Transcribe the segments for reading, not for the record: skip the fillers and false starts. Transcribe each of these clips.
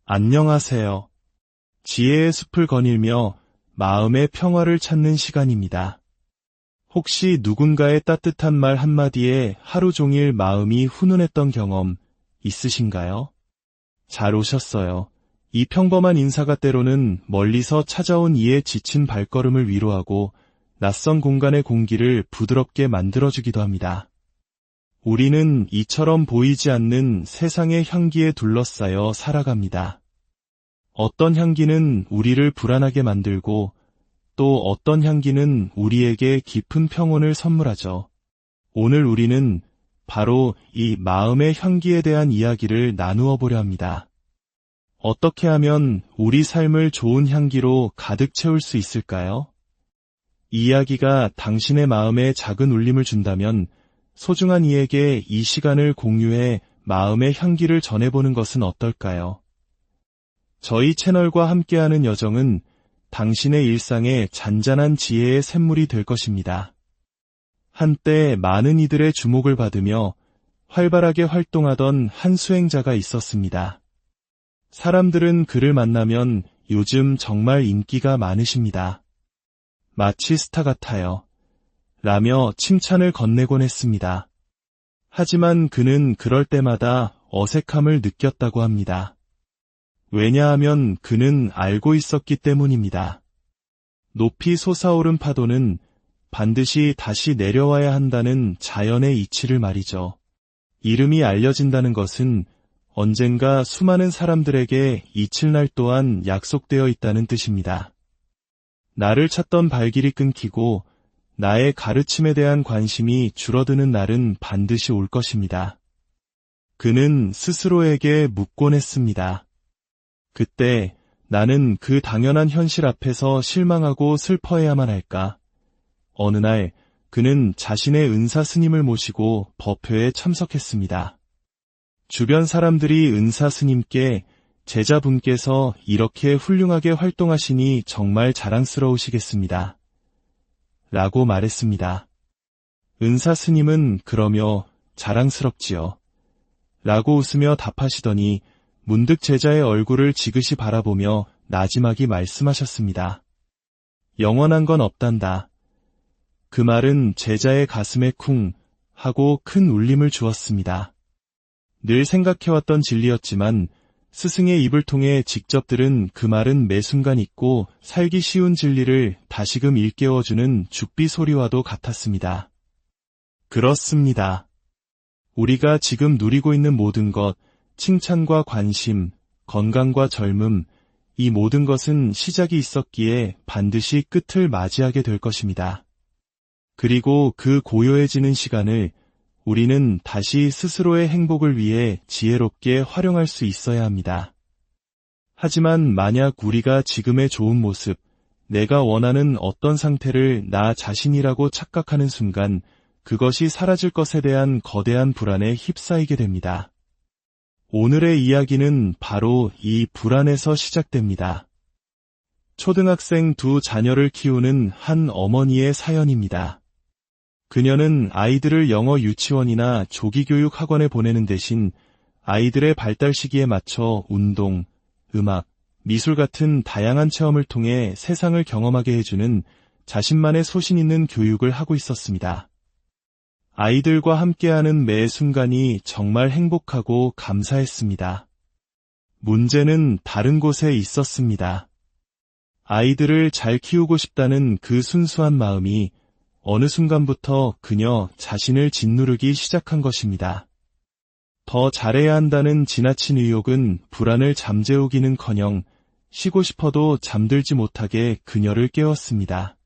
안녕하세요. 지혜의 숲을 거닐며 마음의 평화를 찾는 시간입니다. 혹시 누군가의 따뜻한 말 한마디에 하루 종일 마음이 훈훈했던 경험 있으신가요? 잘 오셨어요. 이 평범한 인사가 때로는 멀리서 찾아온 이의 지친 발걸음을 위로하고 낯선 공간의 공기를 부드럽게 만들어주기도 합니다. 우리는 이처럼 보이지 않는 세상의 향기에 둘러싸여 살아갑니다. 어떤 향기는 우리를 불안하게 만들고 또 어떤 향기는 우리에게 깊은 평온을 선물하죠. 오늘 우리는 바로 이 마음의 향기에 대한 이야기를 나누어 보려 합니다. 어떻게 하면 우리 삶을 좋은 향기로 가득 채울 수 있을까요? 이 이야기가 당신의 마음에 작은 울림을 준다면 소중한 이에게 이 시간을 공유해 마음의 향기를 전해보는 것은 어떨까요? 저희 채널과 함께하는 여정은 당신의 일상에 잔잔한 지혜의 샘물이 될 것입니다. 한때 많은 이들의 주목을 받으며 활발하게 활동하던 한 수행자가 있었습니다. 사람들은 그를 만나면 요즘 정말 인기가 많으십니다. 마치 스타 같아요. 라며 칭찬을 건네곤 했습니다. 하지만 그는 그럴 때마다 어색함을 느꼈다고 합니다. 왜냐하면 그는 알고 있었기 때문입니다. 높이 솟아오른 파도는 반드시 다시 내려와야 한다는 자연의 이치를 말이죠. 이름이 알려진다는 것은 언젠가 수많은 사람들에게 잊힐 날 또한 약속되어 있다는 뜻입니다. 나를 찾던 발길이 끊기고 나의 가르침에 대한 관심이 줄어드는 날은 반드시 올 것입니다. 그는 스스로에게 묻곤 했습니다. 그때 나는 그 당연한 현실 앞에서 실망하고 슬퍼해야만 할까? 어느 날 그는 자신의 은사 스님을 모시고 법회에 참석했습니다. 주변 사람들이 은사 스님께 제자분께서 이렇게 훌륭하게 활동하시니 정말 자랑스러우시겠습니다. 라고 말했습니다. 은사 스님은 그러며 자랑스럽지요. 라고 웃으며 답하시더니 문득 제자의 얼굴을 지그시 바라보며 나지막이 말씀하셨습니다. 영원한 건 없단다. 그 말은 제자의 가슴에 쿵 하고 큰 울림을 주었습니다. 늘 생각해왔던 진리였지만 스승의 입을 통해 직접 들은 그 말은 매 순간 잊고 살기 쉬운 진리를 다시금 일깨워주는 죽비 소리와도 같았습니다. 그렇습니다. 우리가 지금 누리고 있는 모든 것, 칭찬과 관심, 건강과 젊음, 이 모든 것은 시작이 있었기에 반드시 끝을 맞이하게 될 것입니다. 그리고 그 고요해지는 시간을 우리는 다시 스스로의 행복을 위해 지혜롭게 활용할 수 있어야 합니다. 하지만 만약 우리가 지금의 좋은 모습, 내가 원하는 어떤 상태를 나 자신이라고 착각하는 순간 그것이 사라질 것에 대한 거대한 불안에 휩싸이게 됩니다. 오늘의 이야기는 바로 이 불안에서 시작됩니다. 초등학생 두 자녀를 키우는 한 어머니의 사연입니다. 그녀는 아이들을 영어 유치원이나 조기교육 학원에 보내는 대신 아이들의 발달 시기에 맞춰 운동, 음악, 미술 같은 다양한 체험을 통해 세상을 경험하게 해주는 자신만의 소신 있는 교육을 하고 있었습니다. 아이들과 함께하는 매 순간이 정말 행복하고 감사했습니다. 문제는 다른 곳에 있었습니다. 아이들을 잘 키우고 싶다는 그 순수한 마음이 어느 순간부터 그녀 자신을 짓누르기 시작한 것입니다. 더 잘해야 한다는 지나친 의욕은 불안을 잠재우기는커녕 쉬고 싶어도 잠들지 못하게 그녀를 깨웠습니다.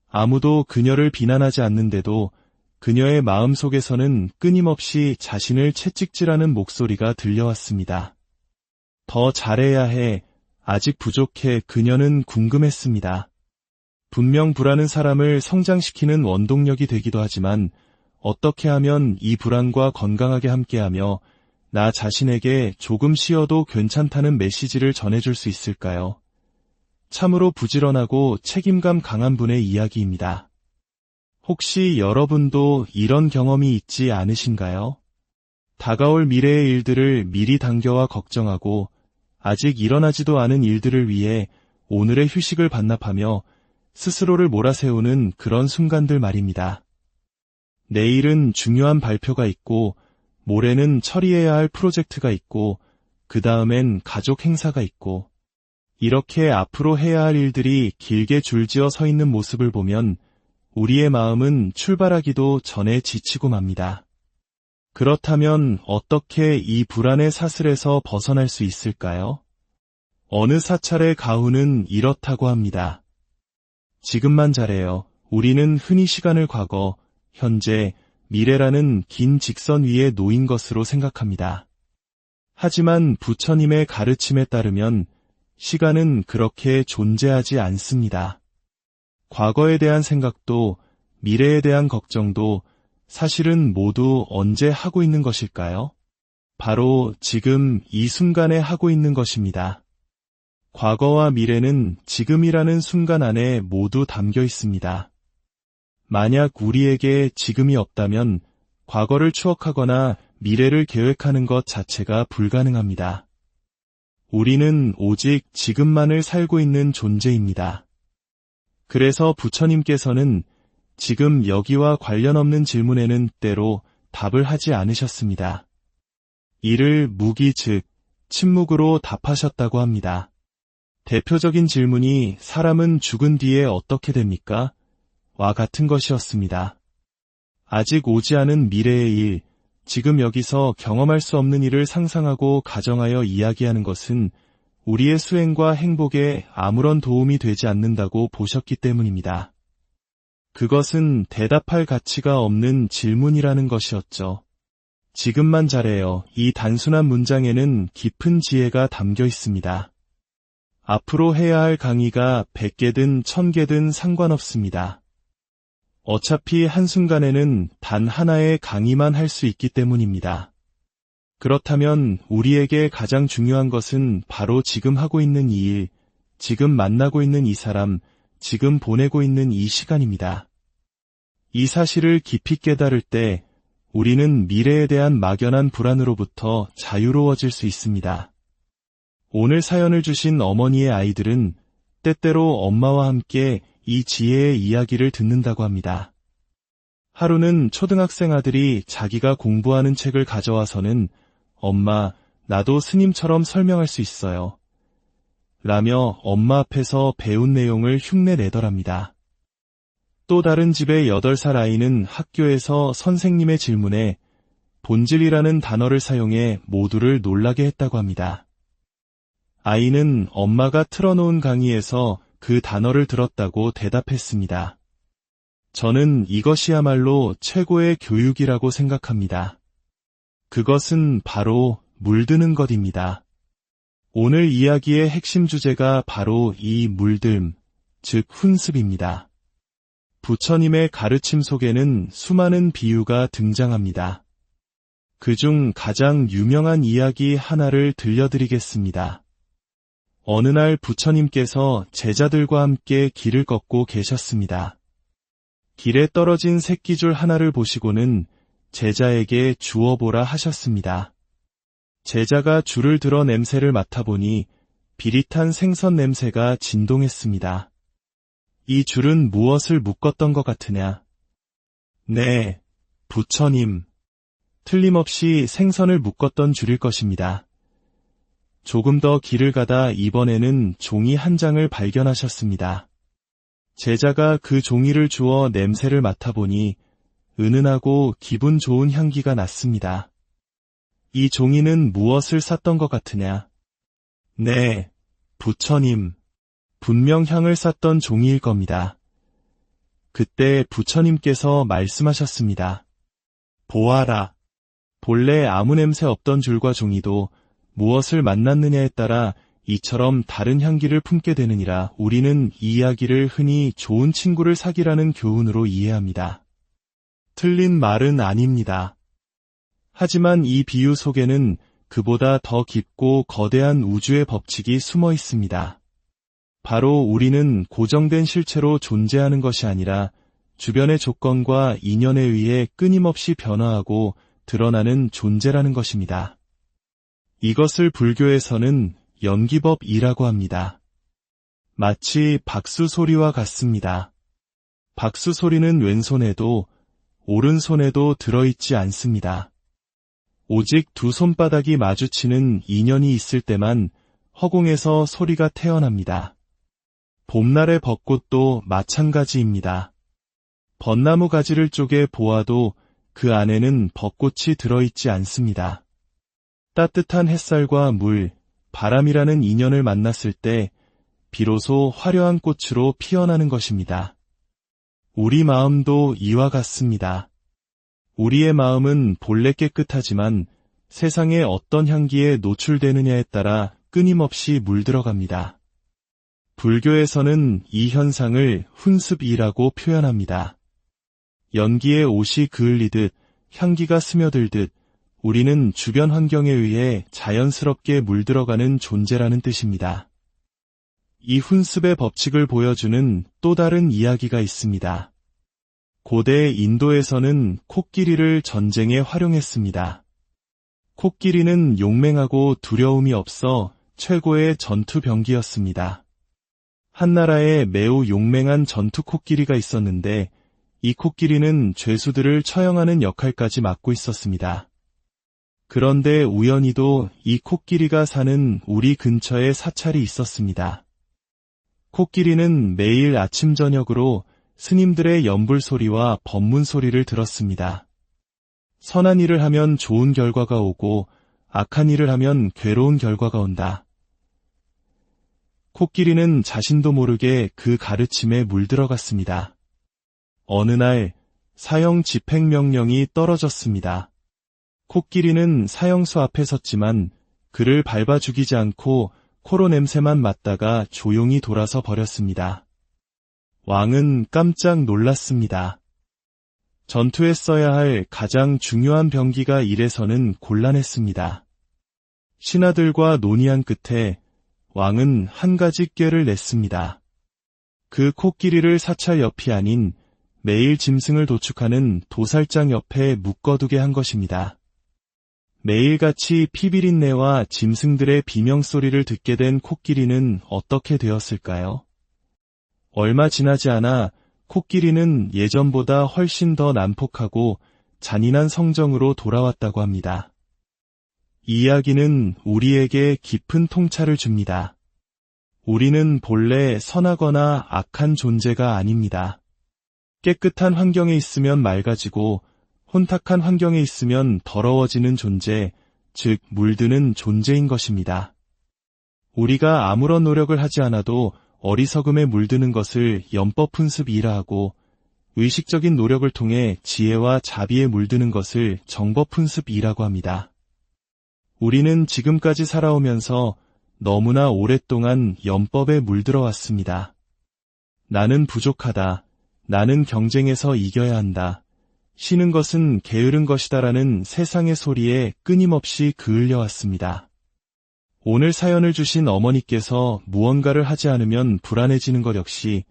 아무도 그녀를 비난하지 않는데도 그녀의 마음속에서는 끊임없이 자신을 채찍질하는 목소리가 들려왔습니다. 더 잘해야 해, 아직 부족해. 그녀는 궁금했습니다. 분명 불안은 사람을 성장시키는 원동력이 되기도 하지만 어떻게 하면 이 불안과 건강하게 함께하며 나 자신에게 조금 쉬어도 괜찮다는 메시지를 전해줄 수 있을까요? 참으로 부지런하고 책임감 강한 분의 이야기입니다. 혹시 여러분도 이런 경험이 있지 않으신가요? 다가올 미래의 일들을 미리 당겨와 걱정하고 아직 일어나지도 않은 일들을 위해 오늘의 휴식을 반납하며 스스로를 몰아세우는 그런 순간들 말입니다. 내일은 중요한 발표가 있고, 모레는 처리해야 할 프로젝트가 있고, 그 다음엔 가족 행사가 있고, 이렇게 앞으로 해야 할 일들이 길게 줄지어 서 있는 모습을 보면 우리의 마음은 출발하기도 전에 지치고 맙니다. 그렇다면 어떻게 이 불안의 사슬에서 벗어날 수 있을까요? 어느 사찰의 가훈은 이렇다고 합니다. 지금만 잘해요. 우리는 흔히 시간을 과거, 현재, 미래라는 긴 직선 위에 놓인 것으로 생각합니다. 하지만 부처님의 가르침에 따르면 시간은 그렇게 존재하지 않습니다. 과거에 대한 생각도 미래에 대한 걱정도 사실은 모두 언제 하고 있는 것일까요? 바로 지금 이 순간에 하고 있는 것입니다. 과거와 미래는 지금이라는 순간 안에 모두 담겨 있습니다. 만약 우리에게 지금이 없다면 과거를 추억하거나 미래를 계획하는 것 자체가 불가능합니다. 우리는 오직 지금만을 살고 있는 존재입니다. 그래서 부처님께서는 지금 여기와 관련 없는 질문에는 때로 답을 하지 않으셨습니다. 이를 무기 즉 침묵으로 답하셨다고 합니다. 대표적인 질문이 사람은 죽은 뒤에 어떻게 됩니까? 와 같은 것이었습니다. 아직 오지 않은 미래의 일, 지금 여기서 경험할 수 없는 일을 상상하고 가정하여 이야기하는 것은 우리의 수행과 행복에 아무런 도움이 되지 않는다고 보셨기 때문입니다. 그것은 대답할 가치가 없는 질문이라는 것이었죠. 지금만 잘해요. 이 단순한 문장에는 깊은 지혜가 담겨 있습니다. 앞으로 해야 할 강의가 100개든 1000개든 상관없습니다. 어차피 한순간에는 단 하나의 강의만 할 수 있기 때문입니다. 그렇다면 우리에게 가장 중요한 것은 바로 지금 하고 있는 이 일, 지금 만나고 있는 이 사람, 지금 보내고 있는 이 시간입니다. 이 사실을 깊이 깨달을 때 우리는 미래에 대한 막연한 불안으로부터 자유로워질 수 있습니다. 오늘 사연을 주신 어머니의 아이들은 때때로 엄마와 함께 이 지혜의 이야기를 듣는다고 합니다. 하루는 초등학생 아들이 자기가 공부하는 책을 가져와서는 엄마, 나도 스님처럼 설명할 수 있어요. 라며 엄마 앞에서 배운 내용을 흉내내더랍니다. 또 다른 집의 8살 아이는 학교에서 선생님의 질문에 본질이라는 단어를 사용해 모두를 놀라게 했다고 합니다. 아이는 엄마가 틀어놓은 강의에서 그 단어를 들었다고 대답했습니다. 저는 이것이야말로 최고의 교육이라고 생각합니다. 그것은 바로 물드는 것입니다. 오늘 이야기의 핵심 주제가 바로 이 물듦, 즉 훈습입니다. 부처님의 가르침 속에는 수많은 비유가 등장합니다. 그중 가장 유명한 이야기 하나를 들려드리겠습니다. 어느 날 부처님께서 제자들과 함께 길을 걷고 계셨습니다. 길에 떨어진 새끼줄 하나를 보시고는 제자에게 주워보라 하셨습니다. 제자가 줄을 들어 냄새를 맡아보니 비릿한 생선 냄새가 진동했습니다. 이 줄은 무엇을 묶었던 것 같으냐? 네, 부처님. 틀림없이 생선을 묶었던 줄일 것입니다. 조금 더 길을 가다 이번에는 종이 한 장을 발견하셨습니다. 제자가 그 종이를 주워 냄새를 맡아보니 은은하고 기분 좋은 향기가 났습니다. 이 종이는 무엇을 쌌던 것 같으냐? 네, 부처님. 분명 향을 쌌던 종이일 겁니다. 그때 부처님께서 말씀하셨습니다. 보아라. 본래 아무 냄새 없던 줄과 종이도 무엇을 만났느냐에 따라 이처럼 다른 향기를 품게 되느니라. 우리는 이 이야기를 흔히 좋은 친구를 사귀라는 교훈으로 이해합니다. 틀린 말은 아닙니다. 하지만 이 비유 속에는 그보다 더 깊고 거대한 우주의 법칙이 숨어 있습니다. 바로 우리는 고정된 실체로 존재하는 것이 아니라 주변의 조건과 인연에 의해 끊임없이 변화하고 드러나는 존재라는 것입니다. 이것을 불교에서는 연기법이라고 합니다. 마치 박수 소리와 같습니다. 박수 소리는 왼손에도 오른손에도 들어있지 않습니다. 오직 두 손바닥이 마주치는 인연이 있을 때만 허공에서 소리가 태어납니다. 봄날의 벚꽃도 마찬가지입니다. 벚나무 가지를 쪼개 보아도 그 안에는 벚꽃이 들어있지 않습니다. 따뜻한 햇살과 물, 바람이라는 인연을 만났을 때 비로소 화려한 꽃으로 피어나는 것입니다. 우리 마음도 이와 같습니다. 우리의 마음은 본래 깨끗하지만 세상의 어떤 향기에 노출되느냐에 따라 끊임없이 물들어갑니다. 불교에서는 이 현상을 훈습이라고 표현합니다. 연기에 옷이 그을리듯 향기가 스며들듯 우리는 주변 환경에 의해 자연스럽게 물들어가는 존재라는 뜻입니다. 이 훈습의 법칙을 보여주는 또 다른 이야기가 있습니다. 고대 인도에서는 코끼리를 전쟁에 활용했습니다. 코끼리는 용맹하고 두려움이 없어 최고의 전투병기였습니다. 한 나라에 매우 용맹한 전투 코끼리가 있었는데 이 코끼리는 죄수들을 처형하는 역할까지 맡고 있었습니다. 그런데 우연히도 이 코끼리가 사는 우리 근처에 사찰이 있었습니다. 코끼리는 매일 아침 저녁으로 스님들의 연불 소리와 법문 소리를 들었습니다. 선한 일을 하면 좋은 결과가 오고 악한 일을 하면 괴로운 결과가 온다. 코끼리는 자신도 모르게 그 가르침에 물들어갔습니다. 어느 날 사형 집행명령이 떨어졌습니다. 코끼리는 사형수 앞에 섰지만 그를 밟아 죽이지 않고 코로 냄새만 맡다가 조용히 돌아서 버렸습니다. 왕은 깜짝 놀랐습니다. 전투에 써야 할 가장 중요한 병기가 이래서는 곤란했습니다. 신하들과 논의한 끝에 왕은 한 가지 꾀를 냈습니다. 그 코끼리를 사찰 옆이 아닌 매일 짐승을 도축하는 도살장 옆에 묶어두게 한 것입니다. 매일같이 피비린내와 짐승들의 비명소리를 듣게 된 코끼리는 어떻게 되었을까요? 얼마 지나지 않아 코끼리는 예전보다 훨씬 더 난폭하고 잔인한 성정으로 돌아왔다고 합니다. 이 이야기는 우리에게 깊은 통찰을 줍니다. 우리는 본래 선하거나 악한 존재가 아닙니다. 깨끗한 환경에 있으면 맑아지고 혼탁한 환경에 있으면 더러워지는 존재, 즉 물드는 존재인 것입니다. 우리가 아무런 노력을 하지 않아도 어리석음에 물드는 것을 연법 훈습이라 하고 의식적인 노력을 통해 지혜와 자비에 물드는 것을 정법 훈습이라고 합니다. 우리는 지금까지 살아오면서 너무나 오랫동안 연법에 물들어 왔습니다. 나는 부족하다. 나는 경쟁에서 이겨야 한다. 쉬는 것은 게으른 것이다라는 세상의 소리에 끊임없이 그을려 왔습니다. 오늘 사연을 주신 어머니께서 무언가를 하지 않으면 불안해지는 것 역시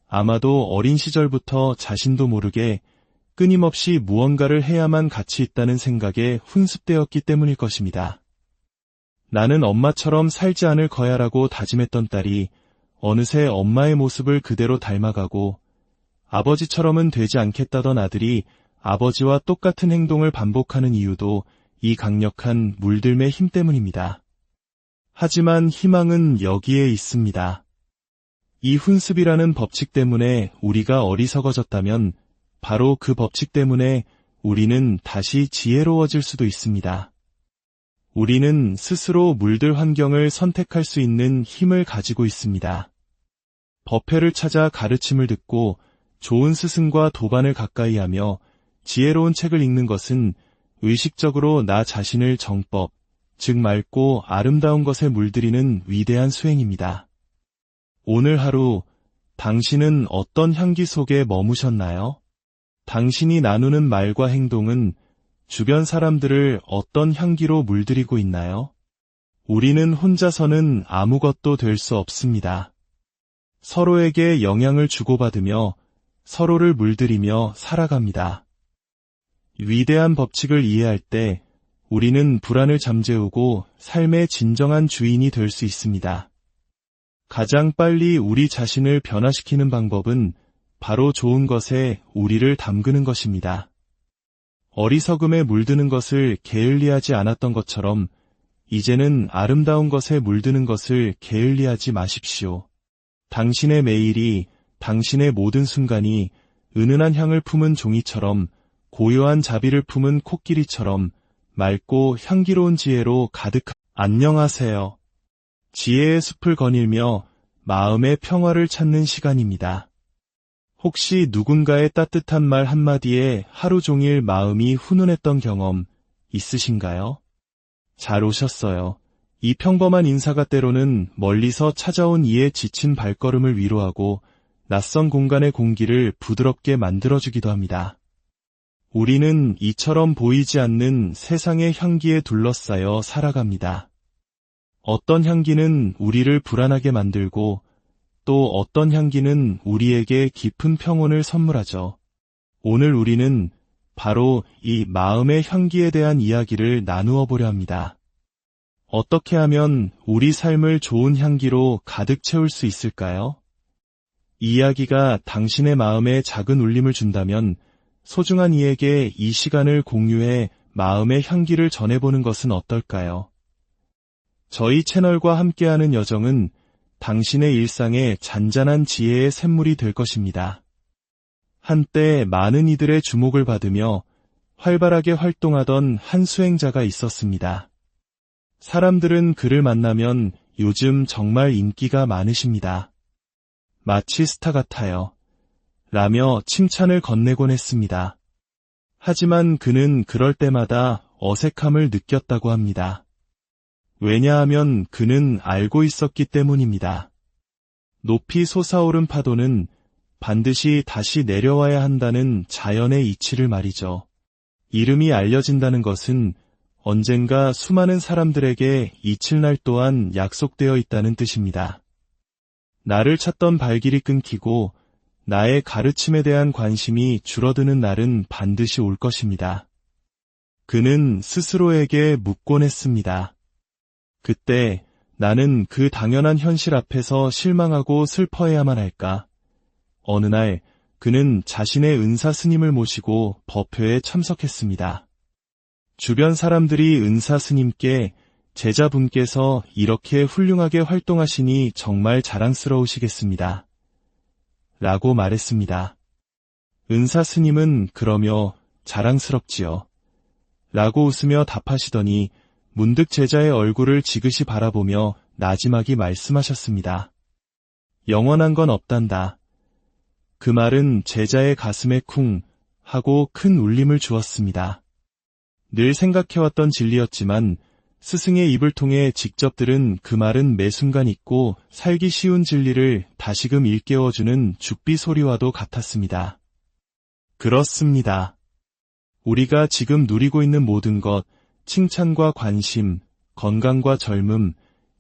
아마도 어린 시절부터 자신도 모르게 끊임없이 무언가를 해야만 가치 있다는 생각에 훈습되었기 때문일 것입니다. 나는 엄마처럼 살지 않을 거야라고 다짐했던 딸이 어느새 엄마의 모습을 그대로 닮아가고 아버지처럼은 되지 않겠다던 아들이 아버지와 똑같은 행동을 반복하는 이유도 이 강력한 물들매 힘 때문입니다. 하지만 희망은 여기에 있습니다. 이 훈습이라는 법칙 때문에 우리가 어리석어졌다면 바로 그 법칙 때문에 우리는 다시 지혜로워질 수도 있습니다. 우리는 스스로 물들 환경을 선택할 수 있는 힘을 가지고 있습니다. 법회를 찾아 가르침을 듣고 좋은 스승과 도반을 가까이 하며 지혜로운 책을 읽는 것은 의식적으로 나 자신을 정법, 즉 맑고 아름다운 것에 물들이는 위대한 수행입니다. 오늘 하루 당신은 어떤 향기 속에 머무셨나요? 당신이 나누는 말과 행동은 주변 사람들을 어떤 향기로 물들이고 있나요? 우리는 혼자서는 아무것도 될 수 없습니다. 서로에게 영향을 주고받으며 서로를 물들이며 살아갑니다. 위대한 법칙을 이해할 때 우리는 불안을 잠재우고 삶의 진정한 주인이 될 수 있습니다. 가장 빨리 우리 자신을 변화시키는 방법은 바로 좋은 것에 우리를 담그는 것입니다. 어리석음에 물드는 것을 게을리하지 않았던 것처럼 이제는 아름다운 것에 물드는 것을 게을리하지 마십시오. 당신의 매일이, 당신의 모든 순간이 은은한 향을 품은 종이처럼, 고요한 자비를 품은 코끼리처럼 맑고 향기로운 지혜로 가득한 안녕하세요. 지혜의 숲을 거닐며 마음의 평화를 찾는 시간입니다. 혹시 누군가의 따뜻한 말 한마디에 하루 종일 마음이 훈훈했던 경험 있으신가요? 잘 오셨어요. 이 평범한 인사가 때로는 멀리서 찾아온 이의 지친 발걸음을 위로하고 낯선 공간의 공기를 부드럽게 만들어주기도 합니다. 우리는 이처럼 보이지 않는 세상의 향기에 둘러싸여 살아갑니다. 어떤 향기는 우리를 불안하게 만들고 또 어떤 향기는 우리에게 깊은 평온을 선물하죠. 오늘 우리는 바로 이 마음의 향기에 대한 이야기를 나누어 보려 합니다. 어떻게 하면 우리 삶을 좋은 향기로 가득 채울 수 있을까요? 이 이야기가 당신의 마음에 작은 울림을 준다면 소중한 이에게 이 시간을 공유해 마음의 향기를 전해보는 것은 어떨까요? 저희 채널과 함께하는 여정은 당신의 일상에 잔잔한 지혜의 샘물이 될 것입니다. 한때 많은 이들의 주목을 받으며 활발하게 활동하던 한 수행자가 있었습니다. 사람들은 그를 만나면 요즘 정말 인기가 많으십니다. 마치 스타 같아요. 라며 칭찬을 건네곤 했습니다. 하지만 그는 그럴 때마다 어색함을 느꼈다고 합니다. 왜냐하면 그는 알고 있었기 때문입니다. 높이 솟아오른 파도는 반드시 다시 내려와야 한다는 자연의 이치를 말이죠. 이름이 알려진다는 것은 언젠가 수많은 사람들에게 잊힐 날 또한 약속되어 있다는 뜻입니다. 나를 찾던 발길이 끊기고 나의 가르침에 대한 관심이 줄어드는 날은 반드시 올 것입니다. 그는 스스로에게 묻곤 했습니다. 그때 나는 그 당연한 현실 앞에서 실망하고 슬퍼해야만 할까? 어느 날 그는 자신의 은사 스님을 모시고 법회에 참석했습니다. 주변 사람들이 은사 스님께 제자분께서 이렇게 훌륭하게 활동하시니 정말 자랑스러우시겠습니다. 라고 말했습니다. 은사 스님은 그러며 자랑스럽지요. 라고 웃으며 답하시더니 문득 제자의 얼굴을 지그시 바라보며 나지막이 말씀하셨습니다. 영원한 건 없단다. 그 말은 제자의 가슴에 쿵 하고 큰 울림을 주었습니다. 늘 생각해왔던 진리였지만 스승의 입을 통해 직접 들은 그 말은 매 순간 잊고 살기 쉬운 진리를 다시금 일깨워주는 죽비 소리와도 같았습니다. 그렇습니다. 우리가 지금 누리고 있는 모든 것, 칭찬과 관심, 건강과 젊음,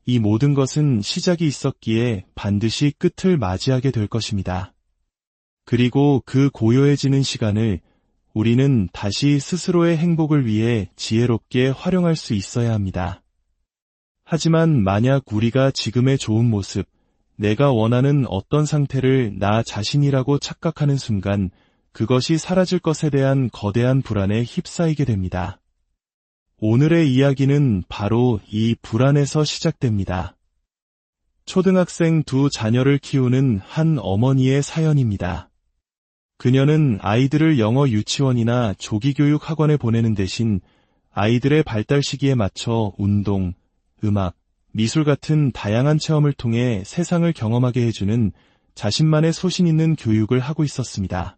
이 모든 것은 시작이 있었기에 반드시 끝을 맞이하게 될 것입니다. 그리고 그 고요해지는 시간을 우리는 다시 스스로의 행복을 위해 지혜롭게 활용할 수 있어야 합니다. 하지만 만약 우리가 지금의 좋은 모습, 내가 원하는 어떤 상태를 나 자신이라고 착각하는 순간 그것이 사라질 것에 대한 거대한 불안에 휩싸이게 됩니다. 오늘의 이야기는 바로 이 불안에서 시작됩니다. 초등학생 두 자녀를 키우는 한 어머니의 사연입니다. 그녀는 아이들을 영어 유치원이나 조기교육 학원에 보내는 대신 아이들의 발달 시기에 맞춰 운동, 음악, 미술 같은 다양한 체험을 통해 세상을 경험하게 해주는 자신만의 소신 있는 교육을 하고 있었습니다.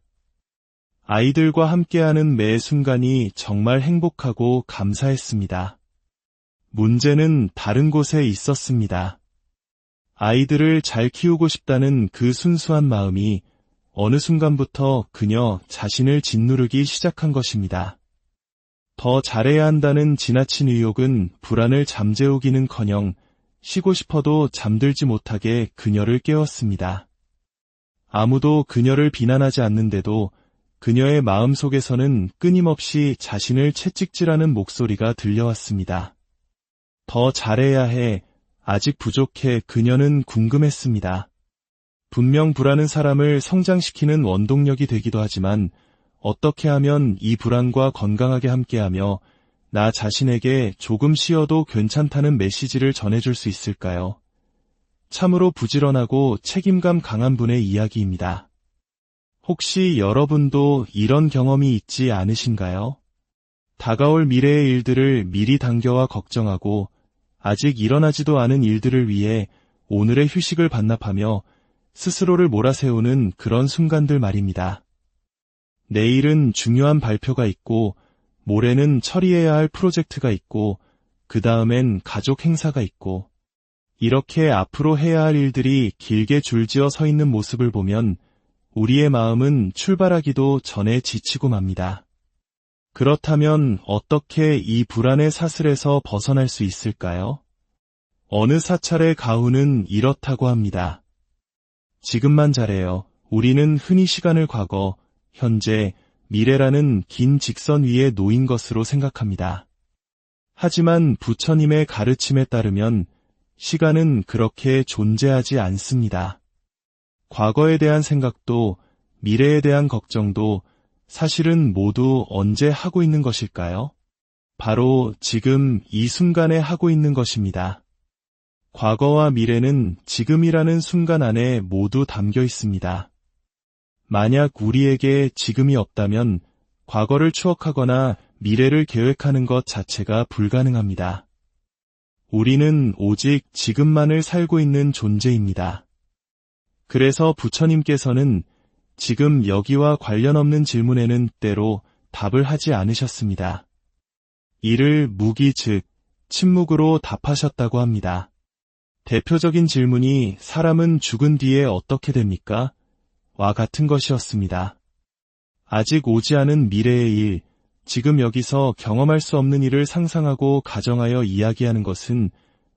아이들과 함께하는 매 순간이 정말 행복하고 감사했습니다. 문제는 다른 곳에 있었습니다. 아이들을 잘 키우고 싶다는 그 순수한 마음이 어느 순간부터 그녀 자신을 짓누르기 시작한 것입니다. 더 잘해야 한다는 지나친 의욕은 불안을 잠재우기는커녕 쉬고 싶어도 잠들지 못하게 그녀를 깨웠습니다. 아무도 그녀를 비난하지 않는데도 그녀의 마음속에서는 끊임없이 자신을 채찍질하는 목소리가 들려왔습니다. 더 잘해야 해, 아직 부족해. 그녀는 궁금했습니다. 분명 불안은 사람을 성장시키는 원동력이 되기도 하지만 어떻게 하면 이 불안과 건강하게 함께하며 나 자신에게 조금 쉬어도 괜찮다는 메시지를 전해줄 수 있을까요? 참으로 부지런하고 책임감 강한 분의 이야기입니다. 혹시 여러분도 이런 경험이 있지 않으신가요? 다가올 미래의 일들을 미리 당겨와 걱정하고 아직 일어나지도 않은 일들을 위해 오늘의 휴식을 반납하며 스스로를 몰아세우는 그런 순간들 말입니다. 내일은 중요한 발표가 있고 모레는 처리해야 할 프로젝트가 있고 그 다음엔 가족 행사가 있고 이렇게 앞으로 해야 할 일들이 길게 줄지어 서 있는 모습을 보면 우리의 마음은 출발하기도 전에 지치고 맙니다. 그렇다면 어떻게 이 불안의 사슬에서 벗어날 수 있을까요? 어느 사찰의 가훈은 이렇다고 합니다. 지금만 잘해요. 우리는 흔히 시간을 과거, 현재, 미래라는 긴 직선 위에 놓인 것으로 생각합니다. 하지만 부처님의 가르침에 따르면 시간은 그렇게 존재하지 않습니다. 과거에 대한 생각도 미래에 대한 걱정도 사실은 모두 언제 하고 있는 것일까요? 바로 지금 이 순간에 하고 있는 것입니다. 과거와 미래는 지금이라는 순간 안에 모두 담겨 있습니다. 만약 우리에게 지금이 없다면 과거를 추억하거나 미래를 계획하는 것 자체가 불가능합니다. 우리는 오직 지금만을 살고 있는 존재입니다. 그래서 부처님께서는 지금 여기와 관련 없는 질문에는 때로 답을 하지 않으셨습니다. 이를 무기 즉 침묵으로 답하셨다고 합니다. 대표적인 질문이 사람은 죽은 뒤에 어떻게 됩니까? 와 같은 것이었습니다. 아직 오지 않은 미래의 일, 지금 여기서 경험할 수 없는 일을 상상하고 가정하여 이야기하는 것은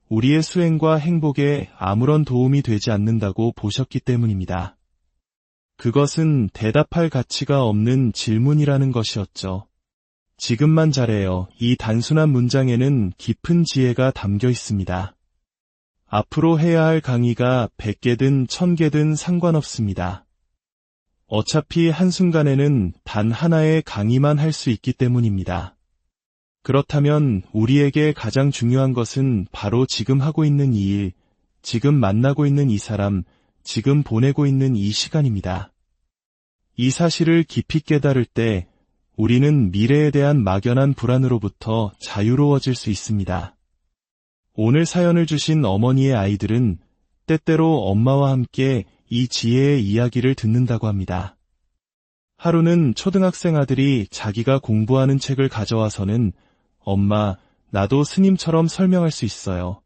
우리의 수행과 행복에 아무런 도움이 되지 않는다고 보셨기 때문입니다. 그것은 대답할 가치가 없는 질문이라는 것이었죠. 지금만 잘해요. 이 단순한 문장에는 깊은 지혜가 담겨 있습니다. 앞으로 해야 할 강의가 100개든 1000개든 상관없습니다. 어차피 한순간에는 단 하나의 강의만 할 수 있기 때문입니다. 그렇다면 우리에게 가장 중요한 것은 바로 지금 하고 있는 이 일, 지금 만나고 있는 이 사람, 지금 보내고 있는 이 시간입니다. 이 사실을 깊이 깨달을 때 우리는 미래에 대한 막연한 불안으로부터 자유로워질 수 있습니다. 오늘 사연을 주신 어머니의 아이들은 때때로 엄마와 함께 이 지혜의 이야기를 듣는다고 합니다. 하루는 초등학생 아들이 자기가 공부하는 책을 가져와서는 엄마, 나도 스님처럼 설명할 수 있어요.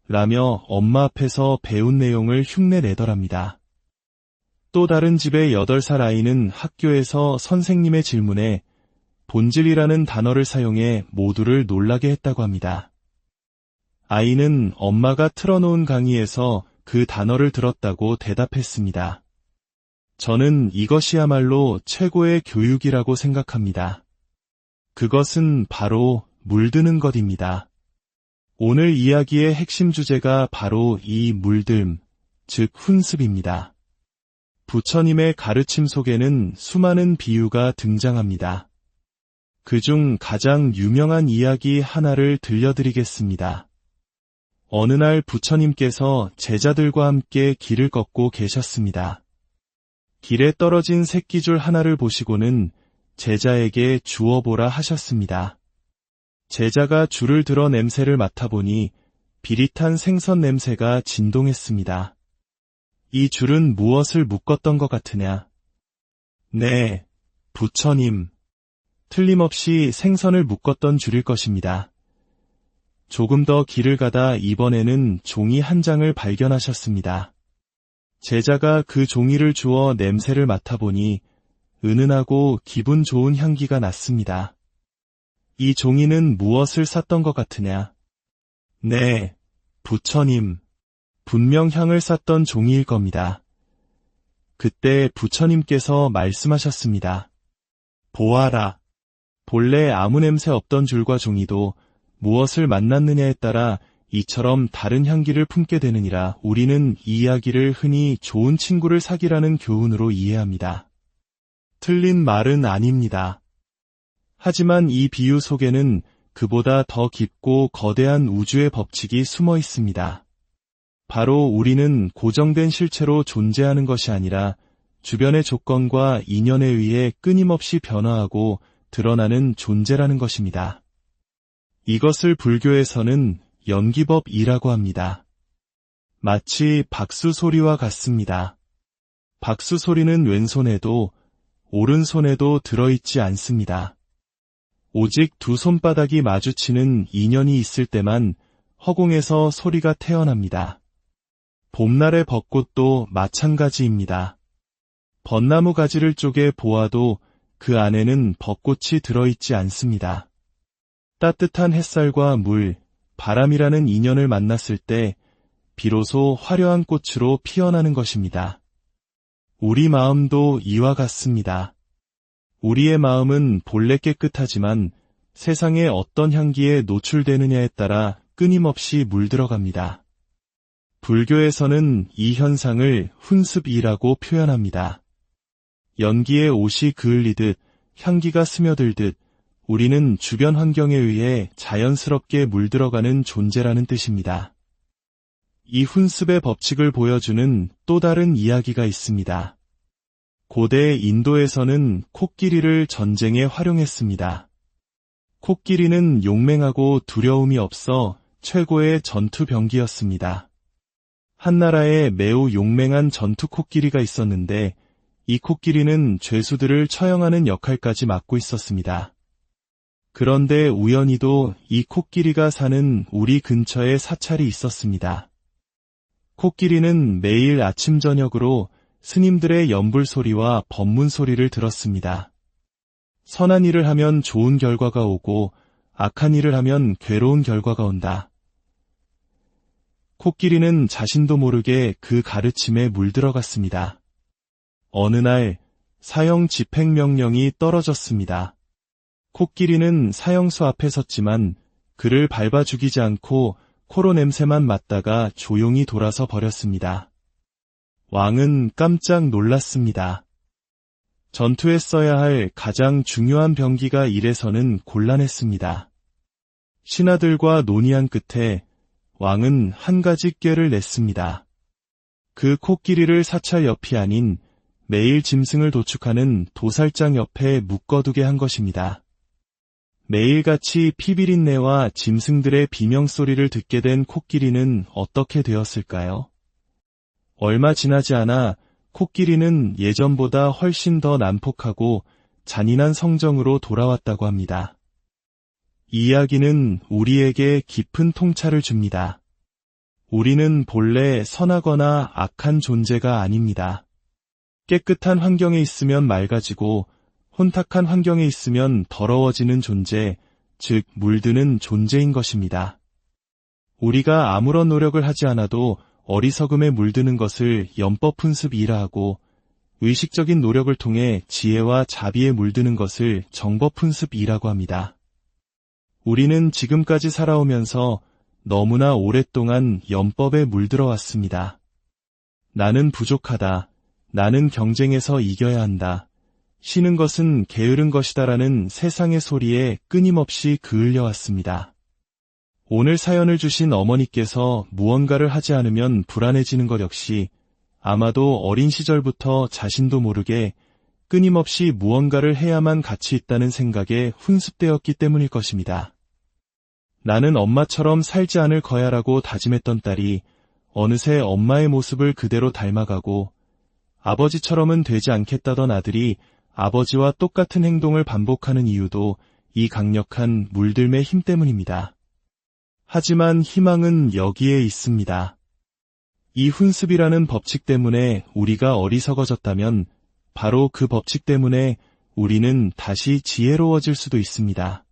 라며 엄마 앞에서 배운 내용을 흉내내더랍니다. 또 다른 집의 8살 아이는 학교에서 선생님의 질문에 본질이라는 단어를 사용해 모두를 놀라게 했다고 합니다. 아이는 엄마가 틀어놓은 강의에서 그 단어를 들었다고 대답했습니다. 저는 이것이야말로 최고의 교육이라고 생각합니다. 그것은 바로 물드는 것입니다. 오늘 이야기의 핵심 주제가 바로 이 물듦, 즉 훈습입니다. 부처님의 가르침 속에는 수많은 비유가 등장합니다. 그중 가장 유명한 이야기 하나를 들려드리겠습니다. 어느 날 부처님께서 제자들과 함께 길을 걷고 계셨습니다. 길에 떨어진 새끼줄 하나를 보시고는 제자에게 주워보라 하셨습니다. 제자가 줄을 들어 냄새를 맡아보니 비릿한 생선 냄새가 진동했습니다. 이 줄은 무엇을 묶었던 것 같으냐? 네, 부처님. 틀림없이 생선을 묶었던 줄일 것입니다. 조금 더 길을 가다 이번에는 종이 한 장을 발견하셨습니다. 제자가 그 종이를 주워 냄새를 맡아보니 은은하고 기분 좋은 향기가 났습니다. 이 종이는 무엇을 쌌던 것 같으냐? 네, 부처님. 분명 향을 쌌던 종이일 겁니다. 그때 부처님께서 말씀하셨습니다. 보아라. 본래 아무 냄새 없던 줄과 종이도 무엇을 만났느냐에 따라 이처럼 다른 향기를 품게 되느니라. 우리는 이 이야기를 흔히 좋은 친구를 사귀라는 교훈으로 이해합니다. 틀린 말은 아닙니다. 하지만 이 비유 속에는 그보다 더 깊고 거대한 우주의 법칙이 숨어 있습니다. 바로 우리는 고정된 실체로 존재하는 것이 아니라 주변의 조건과 인연에 의해 끊임없이 변화하고 드러나는 존재라는 것입니다. 이것을 불교에서는 연기법이라고 합니다. 마치 박수 소리와 같습니다. 박수 소리는 왼손에도 오른손에도 들어있지 않습니다. 오직 두 손바닥이 마주치는 인연이 있을 때만 허공에서 소리가 태어납니다. 봄날의 벚꽃도 마찬가지입니다. 벚나무 가지를 쪼개 보아도 그 안에는 벚꽃이 들어있지 않습니다. 따뜻한 햇살과 물, 바람이라는 인연을 만났을 때 비로소 화려한 꽃으로 피어나는 것입니다. 우리 마음도 이와 같습니다. 우리의 마음은 본래 깨끗하지만 세상의 어떤 향기에 노출되느냐에 따라 끊임없이 물들어갑니다. 불교에서는 이 현상을 훈습이라고 표현합니다. 연기에 옷이 그을리듯 향기가 스며들듯 우리는 주변 환경에 의해 자연스럽게 물들어가는 존재라는 뜻입니다. 이 훈습의 법칙을 보여주는 또 다른 이야기가 있습니다. 고대 인도에서는 코끼리를 전쟁에 활용했습니다. 코끼리는 용맹하고 두려움이 없어 최고의 전투병기였습니다. 한 나라에 매우 용맹한 전투 코끼리가 있었는데 이 코끼리는 죄수들을 처형하는 역할까지 맡고 있었습니다. 그런데 우연히도 이 코끼리가 사는 우리 근처에 사찰이 있었습니다. 코끼리는 매일 아침 저녁으로 스님들의 연불 소리와 법문 소리를 들었습니다. 선한 일을 하면 좋은 결과가 오고 악한 일을 하면 괴로운 결과가 온다. 코끼리는 자신도 모르게 그 가르침에 물들어갔습니다. 어느 날 사형 집행명령이 떨어졌습니다. 코끼리는 사형수 앞에 섰지만 그를 밟아 죽이지 않고 코로 냄새만 맡다가 조용히 돌아서 버렸습니다. 왕은 깜짝 놀랐습니다. 전투에 써야 할 가장 중요한 병기가 이래서는 곤란했습니다. 신하들과 논의한 끝에 왕은 한 가지 꾀를 냈습니다. 그 코끼리를 사찰 옆이 아닌 매일 짐승을 도축하는 도살장 옆에 묶어두게 한 것입니다. 매일같이 피비린내와 짐승들의 비명소리를 듣게 된 코끼리는 어떻게 되었을까요? 얼마 지나지 않아 코끼리는 예전보다 훨씬 더 난폭하고 잔인한 성정으로 돌아왔다고 합니다. 이 이야기는 우리에게 깊은 통찰을 줍니다. 우리는 본래 선하거나 악한 존재가 아닙니다. 깨끗한 환경에 있으면 맑아지고 혼탁한 환경에 있으면 더러워지는 존재, 즉 물드는 존재인 것입니다. 우리가 아무런 노력을 하지 않아도 어리석음에 물드는 것을 연법훈습이라 하고 의식적인 노력을 통해 지혜와 자비에 물드는 것을 정법훈습이라고 합니다. 우리는 지금까지 살아오면서 너무나 오랫동안 연법에 물들어 왔습니다. 나는 부족하다. 나는 경쟁에서 이겨야 한다. 쉬는 것은 게으른 것이다라는 세상의 소리에 끊임없이 그을려 왔습니다. 오늘 사연을 주신 어머니께서 무언가를 하지 않으면 불안해지는 것 역시 아마도 어린 시절부터 자신도 모르게 끊임없이 무언가를 해야만 가치 있다는 생각에 훈습되었기 때문일 것입니다. 나는 엄마처럼 살지 않을 거야라고 다짐했던 딸이 어느새 엄마의 모습을 그대로 닮아가고 아버지처럼은 되지 않겠다던 아들이 아버지와 똑같은 행동을 반복하는 이유도 이 강력한 물들매 힘 때문입니다. 하지만 희망은 여기에 있습니다. 이 훈습이라는 법칙 때문에 우리가 어리석어졌다면 바로 그 법칙 때문에 우리는 다시 지혜로워질 수도 있습니다.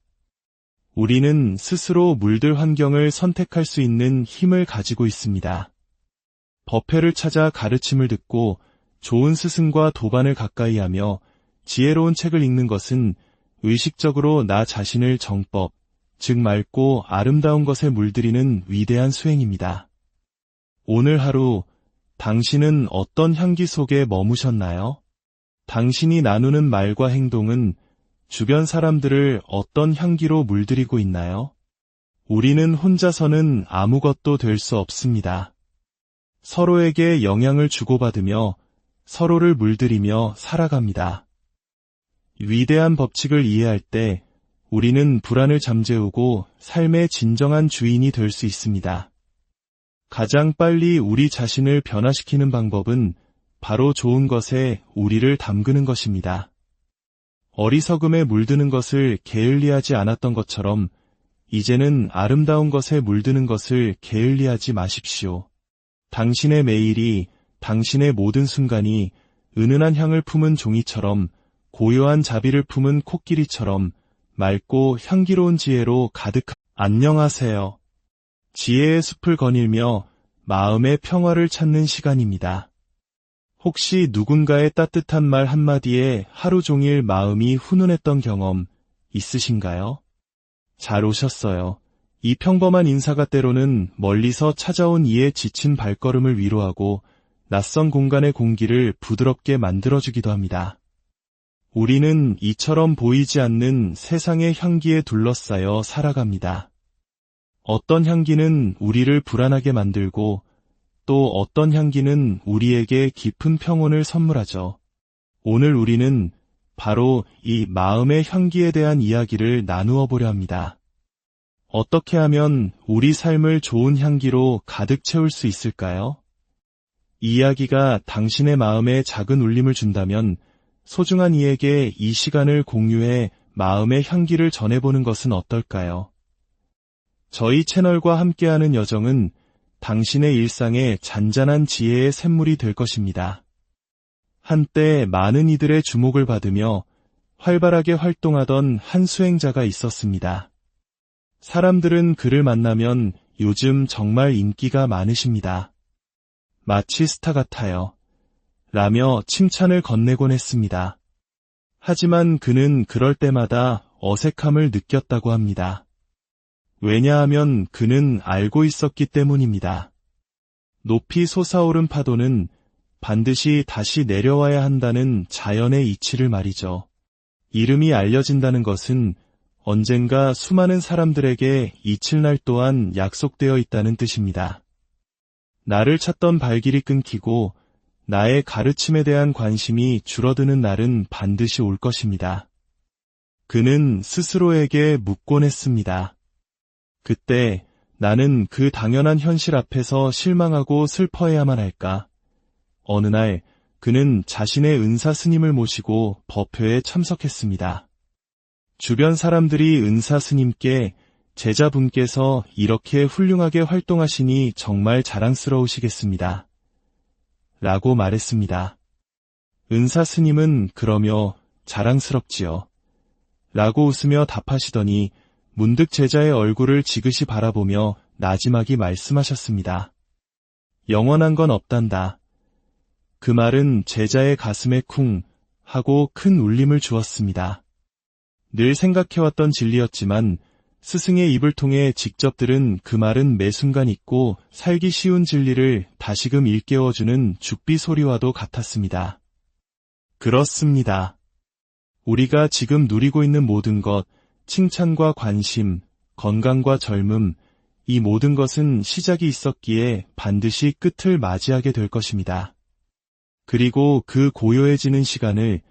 우리는 스스로 물들 환경을 선택할 수 있는 힘을 가지고 있습니다. 법회를 찾아 가르침을 듣고 좋은 스승과 도반을 가까이 하며 지혜로운 책을 읽는 것은 의식적으로 나 자신을 정법, 즉 맑고 아름다운 것에 물들이는 위대한 수행입니다. 오늘 하루 당신은 어떤 향기 속에 머무셨나요? 당신이 나누는 말과 행동은 주변 사람들을 어떤 향기로 물들이고 있나요? 우리는 혼자서는 아무것도 될 수 없습니다. 서로에게 영향을 주고받으며 서로를 물들이며 살아갑니다. 위대한 법칙을 이해할 때 우리는 불안을 잠재우고 삶의 진정한 주인이 될 수 있습니다. 가장 빨리 우리 자신을 변화시키는 방법은 바로 좋은 것에 우리를 담그는 것입니다. 어리석음에 물드는 것을 게을리하지 않았던 것처럼 이제는 아름다운 것에 물드는 것을 게을리하지 마십시오. 당신의 매일이, 당신의 모든 순간이 은은한 향을 품은 종이처럼, 고요한 자비를 품은 코끼리처럼 맑고 향기로운 지혜로 안녕하세요. 지혜의 숲을 거닐며 마음의 평화를 찾는 시간입니다. 혹시 누군가의 따뜻한 말 한마디에 하루 종일 마음이 훈훈했던 경험 있으신가요? 잘 오셨어요. 이 평범한 인사가 때로는 멀리서 찾아온 이의 지친 발걸음을 위로하고 낯선 공간의 공기를 부드럽게 만들어주기도 합니다. 우리는 이처럼 보이지 않는 세상의 향기에 둘러싸여 살아갑니다. 어떤 향기는 우리를 불안하게 만들고 또 어떤 향기는 우리에게 깊은 평온을 선물하죠. 오늘 우리는 바로 이 마음의 향기에 대한 이야기를 나누어 보려 합니다. 어떻게 하면 우리 삶을 좋은 향기로 가득 채울 수 있을까요? 이 이야기가 당신의 마음에 작은 울림을 준다면 소중한 이에게 이 시간을 공유해 마음의 향기를 전해보는 것은 어떨까요? 저희 채널과 함께하는 여정은 당신의 일상에 잔잔한 지혜의 샘물이 될 것입니다. 한때 많은 이들의 주목을 받으며 활발하게 활동하던 한 수행자가 있었습니다. 사람들은 그를 만나면 요즘 정말 인기가 많으십니다. 마치 스타 같아요. 라며 칭찬을 건네곤 했습니다. 하지만 그는 그럴 때마다 어색함을 느꼈다고 합니다. 왜냐하면 그는 알고 있었기 때문입니다. 높이 솟아오른 파도는 반드시 다시 내려와야 한다는 자연의 이치를 말이죠. 이름이 알려진다는 것은 언젠가 수많은 사람들에게 잊힐 날 또한 약속되어 있다는 뜻입니다. 나를 찾던 발길이 끊기고 나의 가르침에 대한 관심이 줄어드는 날은 반드시 올 것입니다. 그는 스스로에게 묻곤 했습니다. 그때 나는 그 당연한 현실 앞에서 실망하고 슬퍼해야만 할까? 어느 날 그는 자신의 은사 스님을 모시고 법회에 참석했습니다. 주변 사람들이 은사 스님께 제자분께서 이렇게 훌륭하게 활동하시니 정말 자랑스러우시겠습니다. 라고 말했습니다. 은사 스님은 그러며 자랑스럽지요. 라고 웃으며 답하시더니 문득 제자의 얼굴을 지그시 바라보며 나지막이 말씀하셨습니다. 영원한 건 없단다. 그 말은 제자의 가슴에 쿵 하고 큰 울림을 주었습니다. 늘 생각해왔던 진리였지만 스승의 입을 통해 직접 들은 그 말은 매 순간 잊고 살기 쉬운 진리를 다시금 일깨워주는 죽비 소리와도 같았습니다. 그렇습니다. 우리가 지금 누리고 있는 모든 것, 칭찬과 관심, 건강과 젊음, 이 모든 것은 시작이 있었기에 반드시 끝을 맞이하게 될 것입니다. 그리고 그 고요해지는 시간을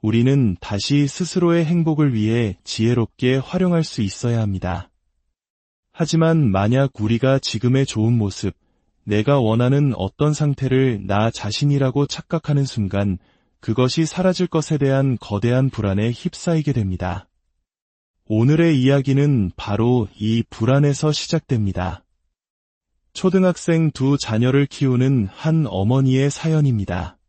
우리는 다시 스스로의 행복을 위해 지혜롭게 활용할 수 있어야 합니다. 하지만 만약 우리가 지금의 좋은 모습, 내가 원하는 어떤 상태를 나 자신이라고 착각하는 순간 그것이 사라질 것에 대한 거대한 불안에 휩싸이게 됩니다. 오늘의 이야기는 바로 이 불안에서 시작됩니다. 초등학생 두 자녀를 키우는 한 어머니의 사연입니다.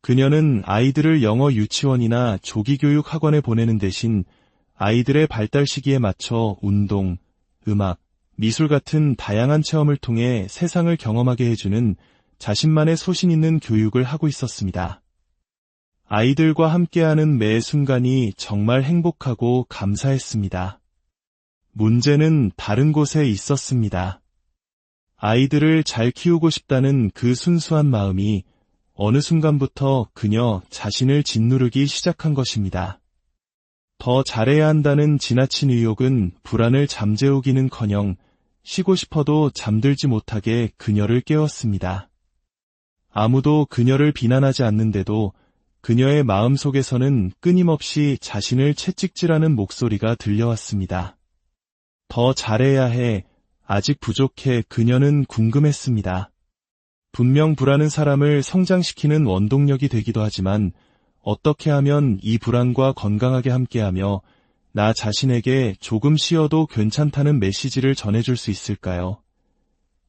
그녀는 아이들을 영어 유치원이나 조기교육 학원에 보내는 대신 아이들의 발달 시기에 맞춰 운동, 음악, 미술 같은 다양한 체험을 통해 세상을 경험하게 해주는 자신만의 소신 있는 교육을 하고 있었습니다. 아이들과 함께하는 매 순간이 정말 행복하고 감사했습니다. 문제는 다른 곳에 있었습니다. 아이들을 잘 키우고 싶다는 그 순수한 마음이 어느 순간부터 그녀 자신을 짓누르기 시작한 것입니다. 더 잘해야 한다는 지나친 의욕은 불안을 잠재우기는커녕 쉬고 싶어도 잠들지 못하게 그녀를 깨웠습니다. 아무도 그녀를 비난하지 않는데도 그녀의 마음속에서는 끊임없이 자신을 채찍질하는 목소리가 들려왔습니다. 더 잘해야 해, 아직 부족해. 그녀는 궁금했습니다. 분명 불안은 사람을 성장시키는 원동력이 되기도 하지만 어떻게 하면 이 불안과 건강하게 함께하며 나 자신에게 조금 쉬어도 괜찮다는 메시지를 전해줄 수 있을까요?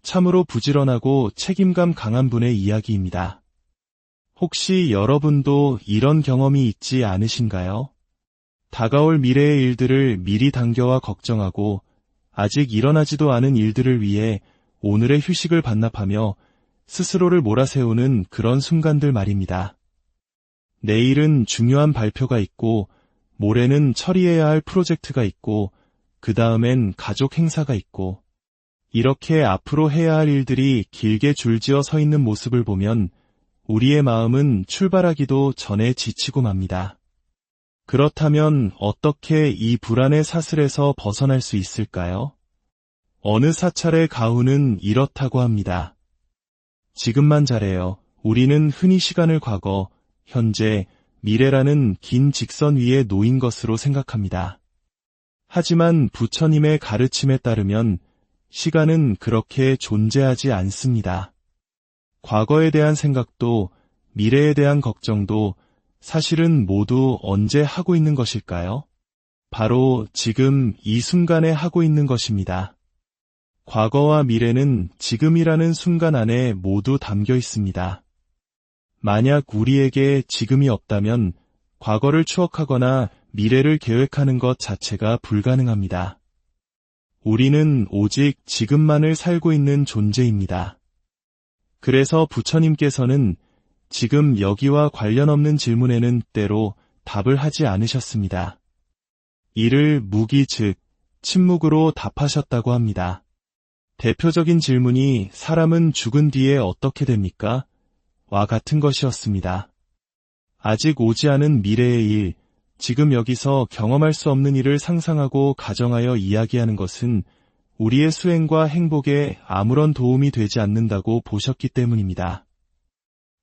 참으로 부지런하고 책임감 강한 분의 이야기입니다. 혹시 여러분도 이런 경험이 있지 않으신가요? 다가올 미래의 일들을 미리 당겨와 걱정하고 아직 일어나지도 않은 일들을 위해 오늘의 휴식을 반납하며 스스로를 몰아세우는 그런 순간들 말입니다. 내일은 중요한 발표가 있고 모레는 처리해야 할 프로젝트가 있고 그 다음엔 가족 행사가 있고 이렇게 앞으로 해야 할 일들이 길게 줄지어 서 있는 모습을 보면 우리의 마음은 출발하기도 전에 지치고 맙니다. 그렇다면 어떻게 이 불안의 사슬에서 벗어날 수 있을까요? 어느 사찰의 가훈은 이렇다고 합니다. 지금만 잘해요. 우리는 흔히 시간을 과거, 현재, 미래라는 긴 직선 위에 놓인 것으로 생각합니다. 하지만 부처님의 가르침에 따르면 시간은 그렇게 존재하지 않습니다. 과거에 대한 생각도 미래에 대한 걱정도 사실은 모두 언제 하고 있는 것일까요? 바로 지금 이 순간에 하고 있는 것입니다. 과거와 미래는 지금이라는 순간 안에 모두 담겨 있습니다. 만약 우리에게 지금이 없다면 과거를 추억하거나 미래를 계획하는 것 자체가 불가능합니다. 우리는 오직 지금만을 살고 있는 존재입니다. 그래서 부처님께서는 지금 여기와 관련 없는 질문에는 때로 답을 하지 않으셨습니다. 이를 무기 즉 침묵으로 답하셨다고 합니다. 대표적인 질문이 사람은 죽은 뒤에 어떻게 됩니까? 와 같은 것이었습니다. 아직 오지 않은 미래의 일, 지금 여기서 경험할 수 없는 일을 상상하고 가정하여 이야기하는 것은 우리의 수행과 행복에 아무런 도움이 되지 않는다고 보셨기 때문입니다.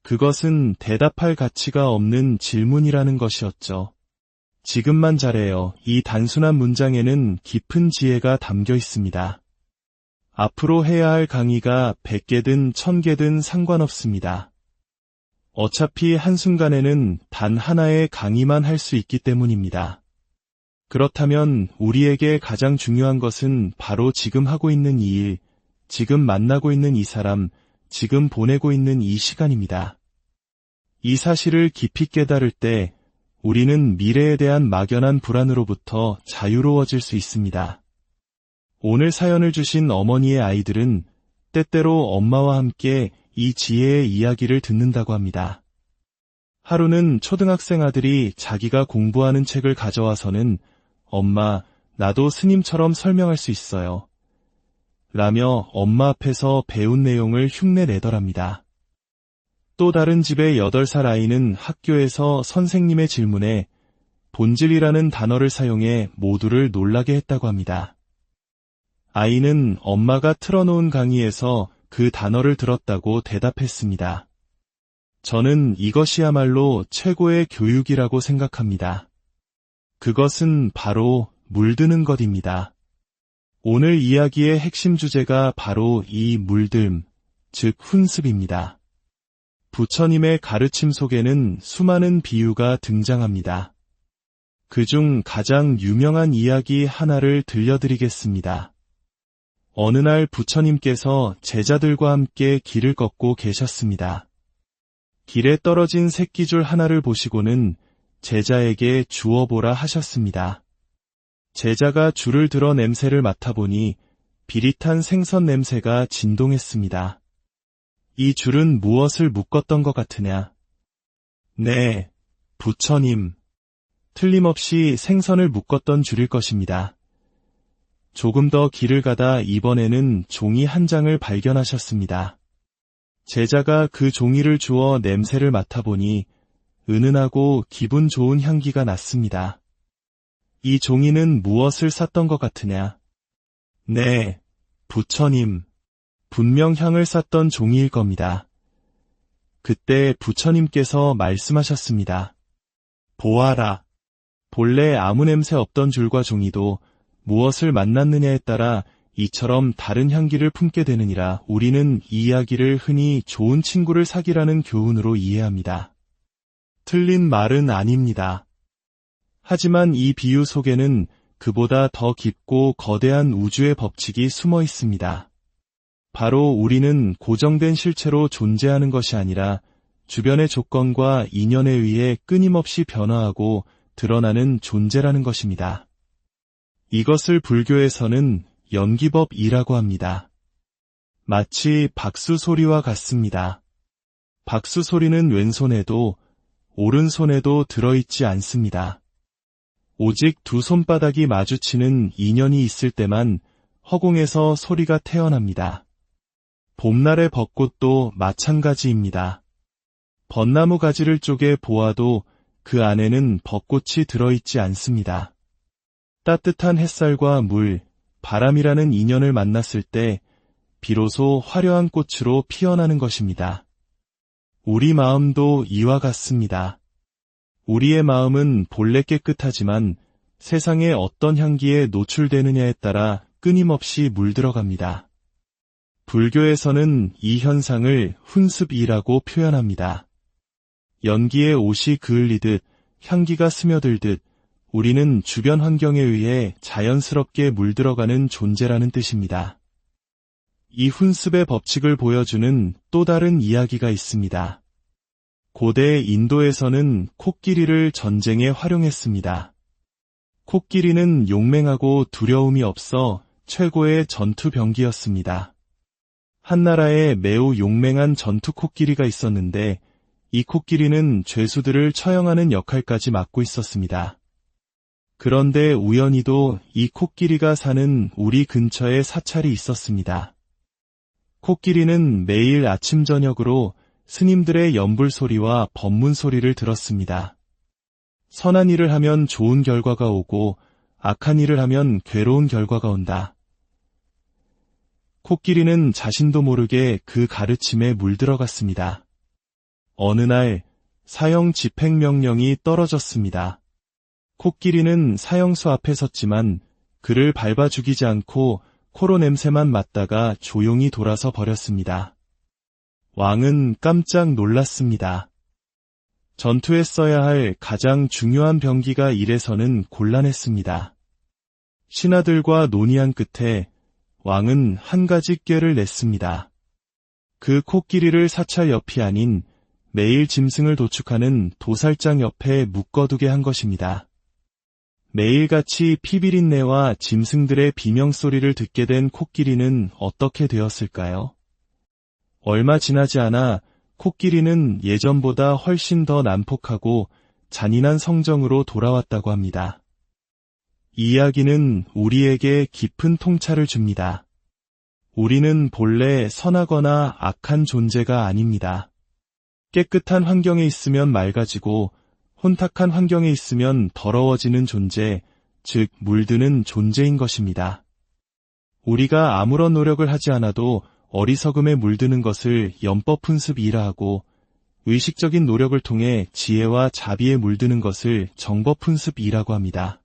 그것은 대답할 가치가 없는 질문이라는 것이었죠. 지금만 잘해요. 이 단순한 문장에는 깊은 지혜가 담겨 있습니다. 앞으로 해야 할 강의가 100개든 1000개든 상관없습니다. 어차피 한순간에는 단 하나의 강의만 할 수 있기 때문입니다. 그렇다면 우리에게 가장 중요한 것은 바로 지금 하고 있는 이 일, 지금 만나고 있는 이 사람, 지금 보내고 있는 이 시간입니다. 이 사실을 깊이 깨달을 때 우리는 미래에 대한 막연한 불안으로부터 자유로워질 수 있습니다. 오늘 사연을 주신 어머니의 아이들은 때때로 엄마와 함께 이 지혜의 이야기를 듣는다고 합니다. 하루는 초등학생 아들이 자기가 공부하는 책을 가져와서는 엄마, 나도 스님처럼 설명할 수 있어요. 라며 엄마 앞에서 배운 내용을 흉내내더랍니다. 또 다른 집의 8살 아이는 학교에서 선생님의 질문에 본질이라는 단어를 사용해 모두를 놀라게 했다고 합니다. 아이는 엄마가 틀어놓은 강의에서 그 단어를 들었다고 대답했습니다. 저는 이것이야말로 최고의 교육이라고 생각합니다. 그것은 바로 물드는 것입니다. 오늘 이야기의 핵심 주제가 바로 이 물듦, 즉 훈습입니다. 부처님의 가르침 속에는 수많은 비유가 등장합니다. 그중 가장 유명한 이야기 하나를 들려드리겠습니다. 어느 날 부처님께서 제자들과 함께 길을 걷고 계셨습니다. 길에 떨어진 새끼줄 하나를 보시고는 제자에게 주워보라 하셨습니다. 제자가 줄을 들어 냄새를 맡아보니 비릿한 생선 냄새가 진동했습니다. 이 줄은 무엇을 묶었던 것 같으냐? 네, 부처님. 틀림없이 생선을 묶었던 줄일 것입니다. 조금 더 길을 가다 이번에는 종이 한 장을 발견하셨습니다. 제자가 그 종이를 주워 냄새를 맡아보니 은은하고 기분 좋은 향기가 났습니다. 이 종이는 무엇을 쌌던 것 같으냐? 네, 부처님. 분명 향을 쌌던 종이일 겁니다. 그때 부처님께서 말씀하셨습니다. 보아라. 본래 아무 냄새 없던 줄과 종이도 무엇을 만났느냐에 따라 이처럼 다른 향기를 품게 되느니라. 우리는 이 이야기를 흔히 좋은 친구를 사귀라는 교훈으로 이해합니다. 틀린 말은 아닙니다. 하지만 이 비유 속에는 그보다 더 깊고 거대한 우주의 법칙이 숨어 있습니다. 바로 우리는 고정된 실체로 존재하는 것이 아니라 주변의 조건과 인연에 의해 끊임없이 변화하고 드러나는 존재라는 것입니다. 이것을 불교에서는 연기법이라고 합니다. 마치 박수 소리와 같습니다. 박수 소리는 왼손에도 오른손에도 들어있지 않습니다. 오직 두 손바닥이 마주치는 인연이 있을 때만 허공에서 소리가 태어납니다. 봄날의 벚꽃도 마찬가지입니다. 벚나무 가지를 쪼개 보아도 그 안에는 벚꽃이 들어있지 않습니다. 따뜻한 햇살과 물, 바람이라는 인연을 만났을 때 비로소 화려한 꽃으로 피어나는 것입니다. 우리 마음도 이와 같습니다. 우리의 마음은 본래 깨끗하지만 세상의 어떤 향기에 노출되느냐에 따라 끊임없이 물들어갑니다. 불교에서는 이 현상을 훈습이라고 표현합니다. 연기에 옷이 그을리듯 향기가 스며들듯 우리는 주변 환경에 의해 자연스럽게 물들어가는 존재라는 뜻입니다. 이 훈습의 법칙을 보여주는 또 다른 이야기가 있습니다. 고대 인도에서는 코끼리를 전쟁에 활용했습니다. 코끼리는 용맹하고 두려움이 없어 최고의 전투병기였습니다. 한나라에 매우 용맹한 전투 코끼리가 있었는데 이 코끼리는 죄수들을 처형하는 역할까지 맡고 있었습니다. 그런데 우연히도 이 코끼리가 사는 우리 근처에 사찰이 있었습니다. 코끼리는 매일 아침 저녁으로 스님들의 연불 소리와 법문 소리를 들었습니다. 선한 일을 하면 좋은 결과가 오고 악한 일을 하면 괴로운 결과가 온다. 코끼리는 자신도 모르게 그 가르침에 물들어갔습니다. 어느 날 사형 집행명령이 떨어졌습니다. 코끼리는 사형수 앞에 섰지만 그를 밟아 죽이지 않고 코로 냄새만 맡다가 조용히 돌아서 버렸습니다. 왕은 깜짝 놀랐습니다. 전투에 써야 할 가장 중요한 병기가 이래서는 곤란했습니다. 신하들과 논의한 끝에 왕은 한 가지 꾀를 냈습니다. 그 코끼리를 사찰 옆이 아닌 매일 짐승을 도축하는 도살장 옆에 묶어두게 한 것입니다. 매일같이 피비린내와 짐승들의 비명소리를 듣게 된 코끼리는 어떻게 되었을까요? 얼마 지나지 않아 코끼리는 예전보다 훨씬 더 난폭하고 잔인한 성정으로 돌아왔다고 합니다. 이 이야기는 우리에게 깊은 통찰을 줍니다. 우리는 본래 선하거나 악한 존재가 아닙니다. 깨끗한 환경에 있으면 맑아지고 혼탁한 환경에 있으면 더러워지는 존재, 즉 물드는 존재인 것입니다. 우리가 아무런 노력을 하지 않아도 어리석음에 물드는 것을 연법 훈습이라 하고 의식적인 노력을 통해 지혜와 자비에 물드는 것을 정법 훈습이라고 합니다.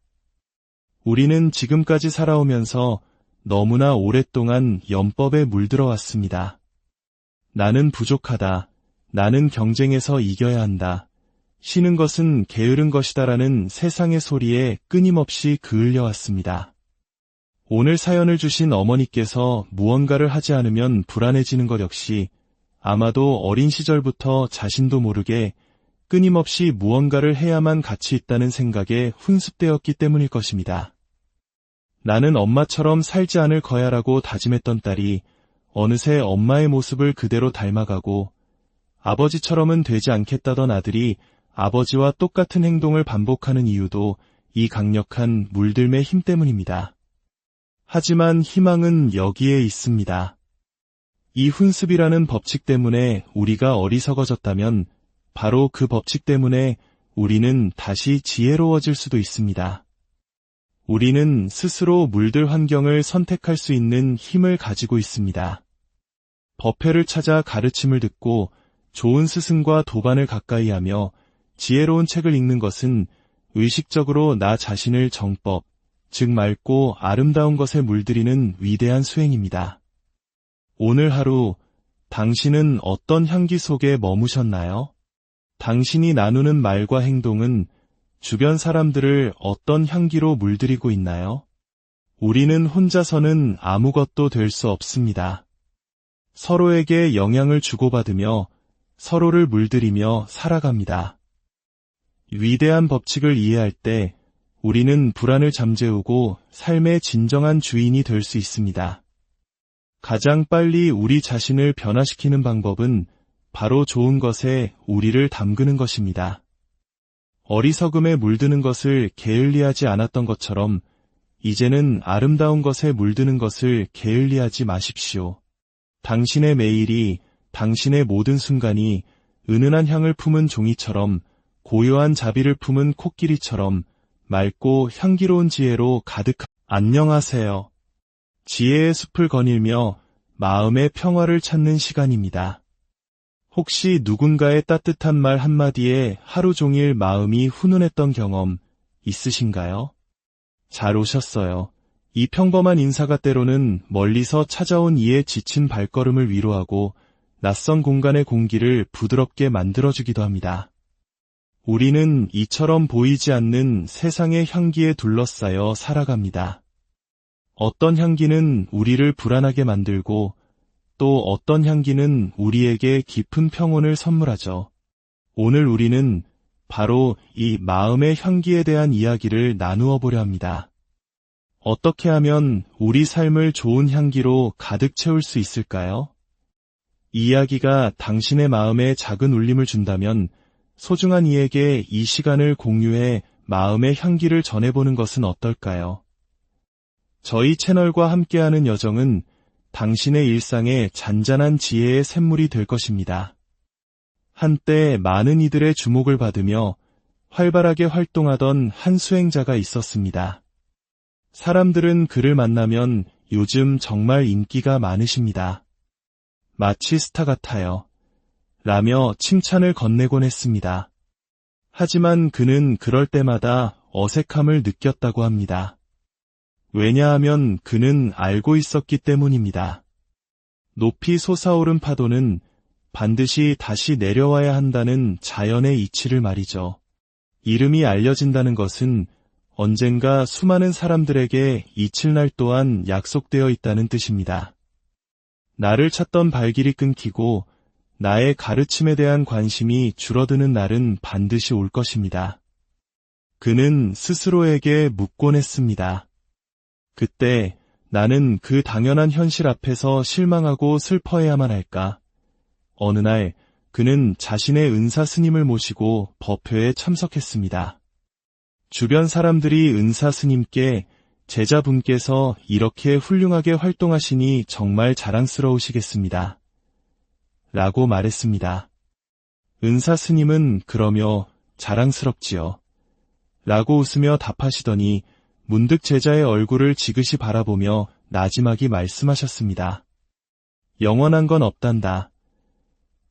우리는 지금까지 살아오면서 너무나 오랫동안 연법에 물들어 왔습니다. 나는 부족하다. 나는 경쟁에서 이겨야 한다. 쉬는 것은 게으른 것이다라는 세상의 소리에 끊임없이 그을려 왔습니다. 오늘 사연을 주신 어머니께서 무언가를 하지 않으면 불안해지는 것 역시 아마도 어린 시절부터 자신도 모르게 끊임없이 무언가를 해야만 가치 있다는 생각에 훈습되었기 때문일 것입니다. 나는 엄마처럼 살지 않을 거야라고 다짐했던 딸이 어느새 엄마의 모습을 그대로 닮아가고 아버지처럼은 되지 않겠다던 아들이 아버지와 똑같은 행동을 반복하는 이유도 이 강력한 물들매 힘 때문입니다. 하지만 희망은 여기에 있습니다. 이 훈습이라는 법칙 때문에 우리가 어리석어졌다면 바로 그 법칙 때문에 우리는 다시 지혜로워질 수도 있습니다. 우리는 스스로 물들 환경을 선택할 수 있는 힘을 가지고 있습니다. 법회를 찾아 가르침을 듣고 좋은 스승과 도반을 가까이 하며 지혜로운 책을 읽는 것은 의식적으로 나 자신을 정법, 즉 맑고 아름다운 것에 물들이는 위대한 수행입니다. 오늘 하루 당신은 어떤 향기 속에 머무셨나요? 당신이 나누는 말과 행동은 주변 사람들을 어떤 향기로 물들이고 있나요? 우리는 혼자서는 아무것도 될 수 없습니다. 서로에게 영향을 주고받으며 서로를 물들이며 살아갑니다. 위대한 법칙을 이해할 때 우리는 불안을 잠재우고 삶의 진정한 주인이 될 수 있습니다. 가장 빨리 우리 자신을 변화시키는 방법은 바로 좋은 것에 우리를 담그는 것입니다. 어리석음에 물드는 것을 게을리하지 않았던 것처럼 이제는 아름다운 것에 물드는 것을 게을리하지 마십시오. 당신의 매일이, 당신의 모든 순간이 은은한 향을 품은 종이처럼, 고요한 자비를 품은 코끼리처럼 맑고 향기로운 지혜로 안녕하세요. 지혜의 숲을 거닐며 마음의 평화를 찾는 시간입니다. 혹시 누군가의 따뜻한 말 한마디에 하루 종일 마음이 훈훈했던 경험 있으신가요? 잘 오셨어요. 이 평범한 인사가 때로는 멀리서 찾아온 이의 지친 발걸음을 위로하고 낯선 공간의 공기를 부드럽게 만들어주기도 합니다. 우리는 이처럼 보이지 않는 세상의 향기에 둘러싸여 살아갑니다. 어떤 향기는 우리를 불안하게 만들고 또 어떤 향기는 우리에게 깊은 평온을 선물하죠. 오늘 우리는 바로 이 마음의 향기에 대한 이야기를 나누어 보려 합니다. 어떻게 하면 우리 삶을 좋은 향기로 가득 채울 수 있을까요? 이 이야기가 당신의 마음에 작은 울림을 준다면 소중한 이에게 이 시간을 공유해 마음의 향기를 전해보는 것은 어떨까요? 저희 채널과 함께하는 여정은 당신의 일상에 잔잔한 지혜의 샘물이 될 것입니다. 한때 많은 이들의 주목을 받으며 활발하게 활동하던 한 수행자가 있었습니다. 사람들은 그를 만나면 요즘 정말 인기가 많으십니다. 마치 스타 같아요. 라며 칭찬을 건네곤 했습니다. 하지만 그는 그럴 때마다 어색함을 느꼈다고 합니다. 왜냐하면 그는 알고 있었기 때문입니다. 높이 솟아오른 파도는 반드시 다시 내려와야 한다는 자연의 이치를 말이죠. 이름이 알려진다는 것은 언젠가 수많은 사람들에게 잊힐 날 또한 약속되어 있다는 뜻입니다. 나를 찾던 발길이 끊기고 나의 가르침에 대한 관심이 줄어드는 날은 반드시 올 것입니다. 그는 스스로에게 묻곤 했습니다. 그때 나는 그 당연한 현실 앞에서 실망하고 슬퍼해야만 할까? 어느 날 그는 자신의 은사 스님을 모시고 법회에 참석했습니다. 주변 사람들이 은사 스님께 제자분께서 이렇게 훌륭하게 활동하시니 정말 자랑스러우시겠습니다. 라고 말했습니다. 은사 스님은 그러며 자랑스럽지요. 라고 웃으며 답하시더니 문득 제자의 얼굴을 지그시 바라보며 나지막이 말씀하셨습니다. 영원한 건 없단다.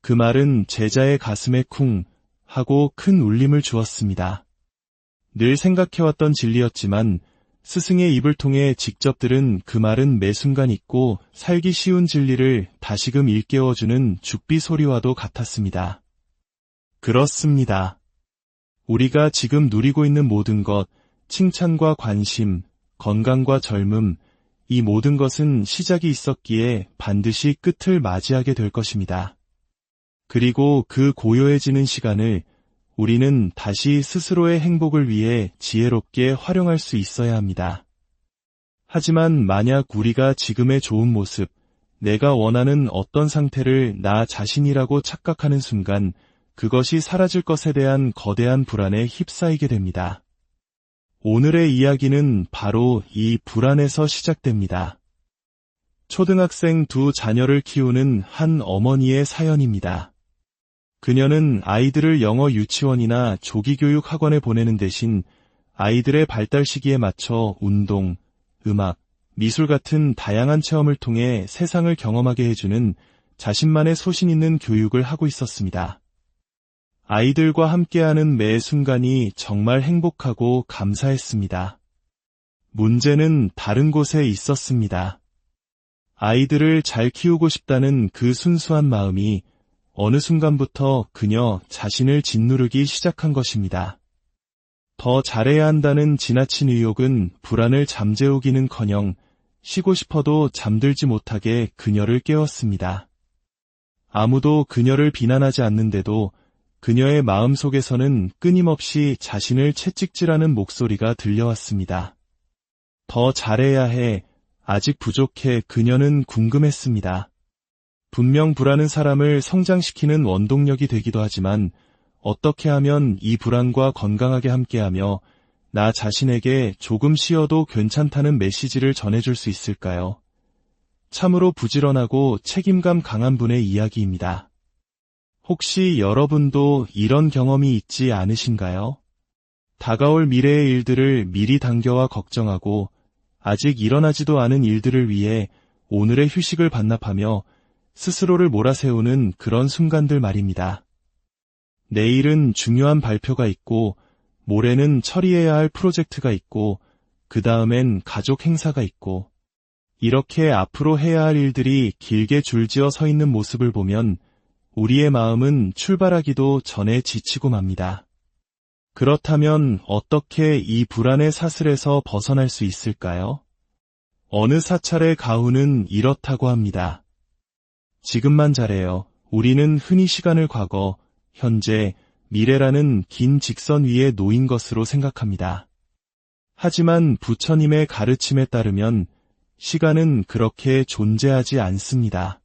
그 말은 제자의 가슴에 쿵 하고 큰 울림을 주었습니다. 늘 생각해왔던 진리였지만 스승의 입을 통해 직접 들은 그 말은 매 순간 잊고 살기 쉬운 진리를 다시금 일깨워주는 죽비 소리와도 같았습니다. 그렇습니다. 우리가 지금 누리고 있는 모든 것, 칭찬과 관심, 건강과 젊음, 이 모든 것은 시작이 있었기에 반드시 끝을 맞이하게 될 것입니다. 그리고 그 고요해지는 시간을 우리는 다시 스스로의 행복을 위해 지혜롭게 활용할 수 있어야 합니다. 하지만 만약 우리가 지금의 좋은 모습, 내가 원하는 어떤 상태를 나 자신이라고 착각하는 순간 그것이 사라질 것에 대한 거대한 불안에 휩싸이게 됩니다. 오늘의 이야기는 바로 이 불안에서 시작됩니다. 초등학생 두 자녀를 키우는 한 어머니의 사연입니다. 그녀는 아이들을 영어 유치원이나 조기교육 학원에 보내는 대신 아이들의 발달 시기에 맞춰 운동, 음악, 미술 같은 다양한 체험을 통해 세상을 경험하게 해주는 자신만의 소신 있는 교육을 하고 있었습니다. 아이들과 함께하는 매 순간이 정말 행복하고 감사했습니다. 문제는 다른 곳에 있었습니다. 아이들을 잘 키우고 싶다는 그 순수한 마음이 어느 순간부터 그녀 자신을 짓누르기 시작한 것입니다. 더 잘해야 한다는 지나친 의욕은 불안을 잠재우기는커녕 쉬고 싶어도 잠들지 못하게 그녀를 깨웠습니다. 아무도 그녀를 비난하지 않는데도 그녀의 마음속에서는 끊임없이 자신을 채찍질하는 목소리가 들려왔습니다. 더 잘해야 해, 아직 부족해. 그녀는 궁금했습니다. 분명 불안은 사람을 성장시키는 원동력이 되기도 하지만 어떻게 하면 이 불안과 건강하게 함께하며 나 자신에게 조금 쉬어도 괜찮다는 메시지를 전해줄 수 있을까요? 참으로 부지런하고 책임감 강한 분의 이야기입니다. 혹시 여러분도 이런 경험이 있지 않으신가요? 다가올 미래의 일들을 미리 당겨와 걱정하고 아직 일어나지도 않은 일들을 위해 오늘의 휴식을 반납하며 스스로를 몰아세우는 그런 순간들 말입니다. 내일은 중요한 발표가 있고 모레는 처리해야 할 프로젝트가 있고 그 다음엔 가족 행사가 있고 이렇게 앞으로 해야 할 일들이 길게 줄지어 서 있는 모습을 보면 우리의 마음은 출발하기도 전에 지치고 맙니다. 그렇다면 어떻게 이 불안의 사슬에서 벗어날 수 있을까요? 어느 사찰의 가훈은 이렇다고 합니다. 지금만 잘해요. 우리는 흔히 시간을 과거, 현재, 미래라는 긴 직선 위에 놓인 것으로 생각합니다. 하지만 부처님의 가르침에 따르면 시간은 그렇게 존재하지 않습니다.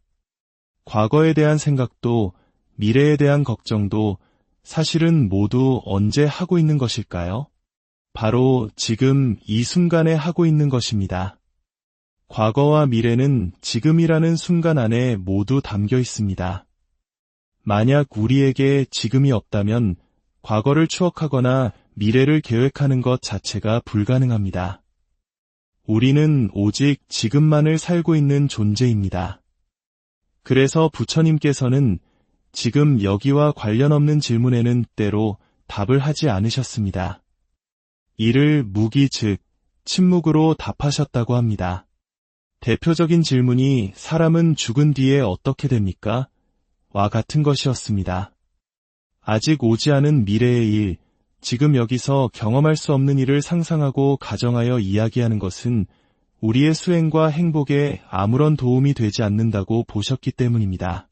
과거에 대한 생각도 미래에 대한 걱정도 사실은 모두 언제 하고 있는 것일까요? 바로 지금 이 순간에 하고 있는 것입니다. 과거와 미래는 지금이라는 순간 안에 모두 담겨 있습니다. 만약 우리에게 지금이 없다면 과거를 추억하거나 미래를 계획하는 것 자체가 불가능합니다. 우리는 오직 지금만을 살고 있는 존재입니다. 그래서 부처님께서는 지금 여기와 관련 없는 질문에는 때로 답을 하지 않으셨습니다. 이를 무기 즉 침묵으로 답하셨다고 합니다. 대표적인 질문이 사람은 죽은 뒤에 어떻게 됩니까? 와 같은 것이었습니다. 아직 오지 않은 미래의 일, 지금 여기서 경험할 수 없는 일을 상상하고 가정하여 이야기하는 것은 우리의 수행과 행복에 아무런 도움이 되지 않는다고 보셨기 때문입니다.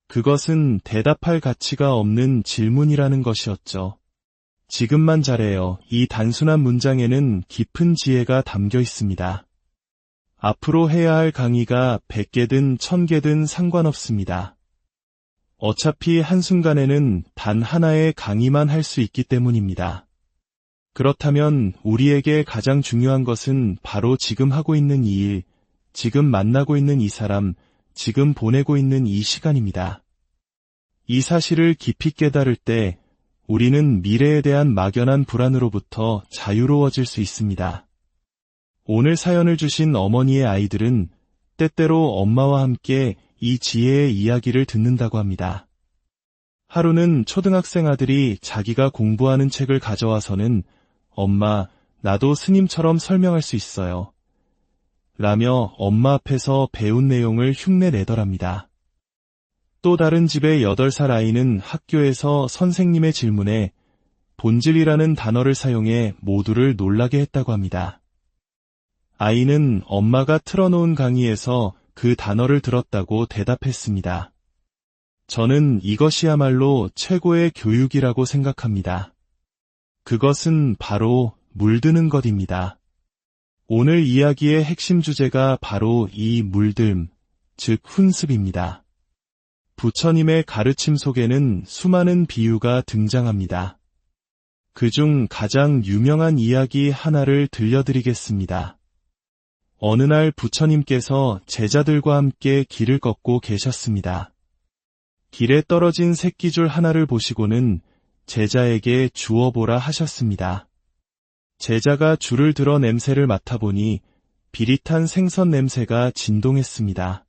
그것은 대답할 가치가 없는 질문이라는 것이었죠. 지금만 잘해요. 이 단순한 문장에는 깊은 지혜가 담겨 있습니다. 앞으로 해야 할 강의가 100개든 1000개든 상관없습니다. 어차피 한순간에는 단 하나의 강의만 할 수 있기 때문입니다. 그렇다면 우리에게 가장 중요한 것은 바로 지금 하고 있는 이 일, 지금 만나고 있는 이 사람, 지금 보내고 있는 이 시간입니다. 이 사실을 깊이 깨달을 때 우리는 미래에 대한 막연한 불안으로부터 자유로워질 수 있습니다. 오늘 사연을 주신 어머니의 아이들은 때때로 엄마와 함께 이 지혜의 이야기를 듣는다고 합니다. 하루는 초등학생 아들이 자기가 공부하는 책을 가져와서는 엄마, 나도 스님처럼 설명할 수 있어요. 라며 엄마 앞에서 배운 내용을 흉내내더랍니다. 또 다른 집의 8살 아이는 학교에서 선생님의 질문에 본질이라는 단어를 사용해 모두를 놀라게 했다고 합니다. 아이는 엄마가 틀어놓은 강의에서 그 단어를 들었다고 대답했습니다. 저는 이것이야말로 최고의 교육이라고 생각합니다. 그것은 바로 물드는 것입니다. 오늘 이야기의 핵심 주제가 바로 이 물듦, 즉 훈습입니다. 부처님의 가르침 속에는 수많은 비유가 등장합니다. 그중 가장 유명한 이야기 하나를 들려드리겠습니다. 어느 날 부처님께서 제자들과 함께 길을 걷고 계셨습니다. 길에 떨어진 새끼줄 하나를 보시고는 제자에게 주워보라 하셨습니다. 제자가 줄을 들어 냄새를 맡아보니 비릿한 생선 냄새가 진동했습니다.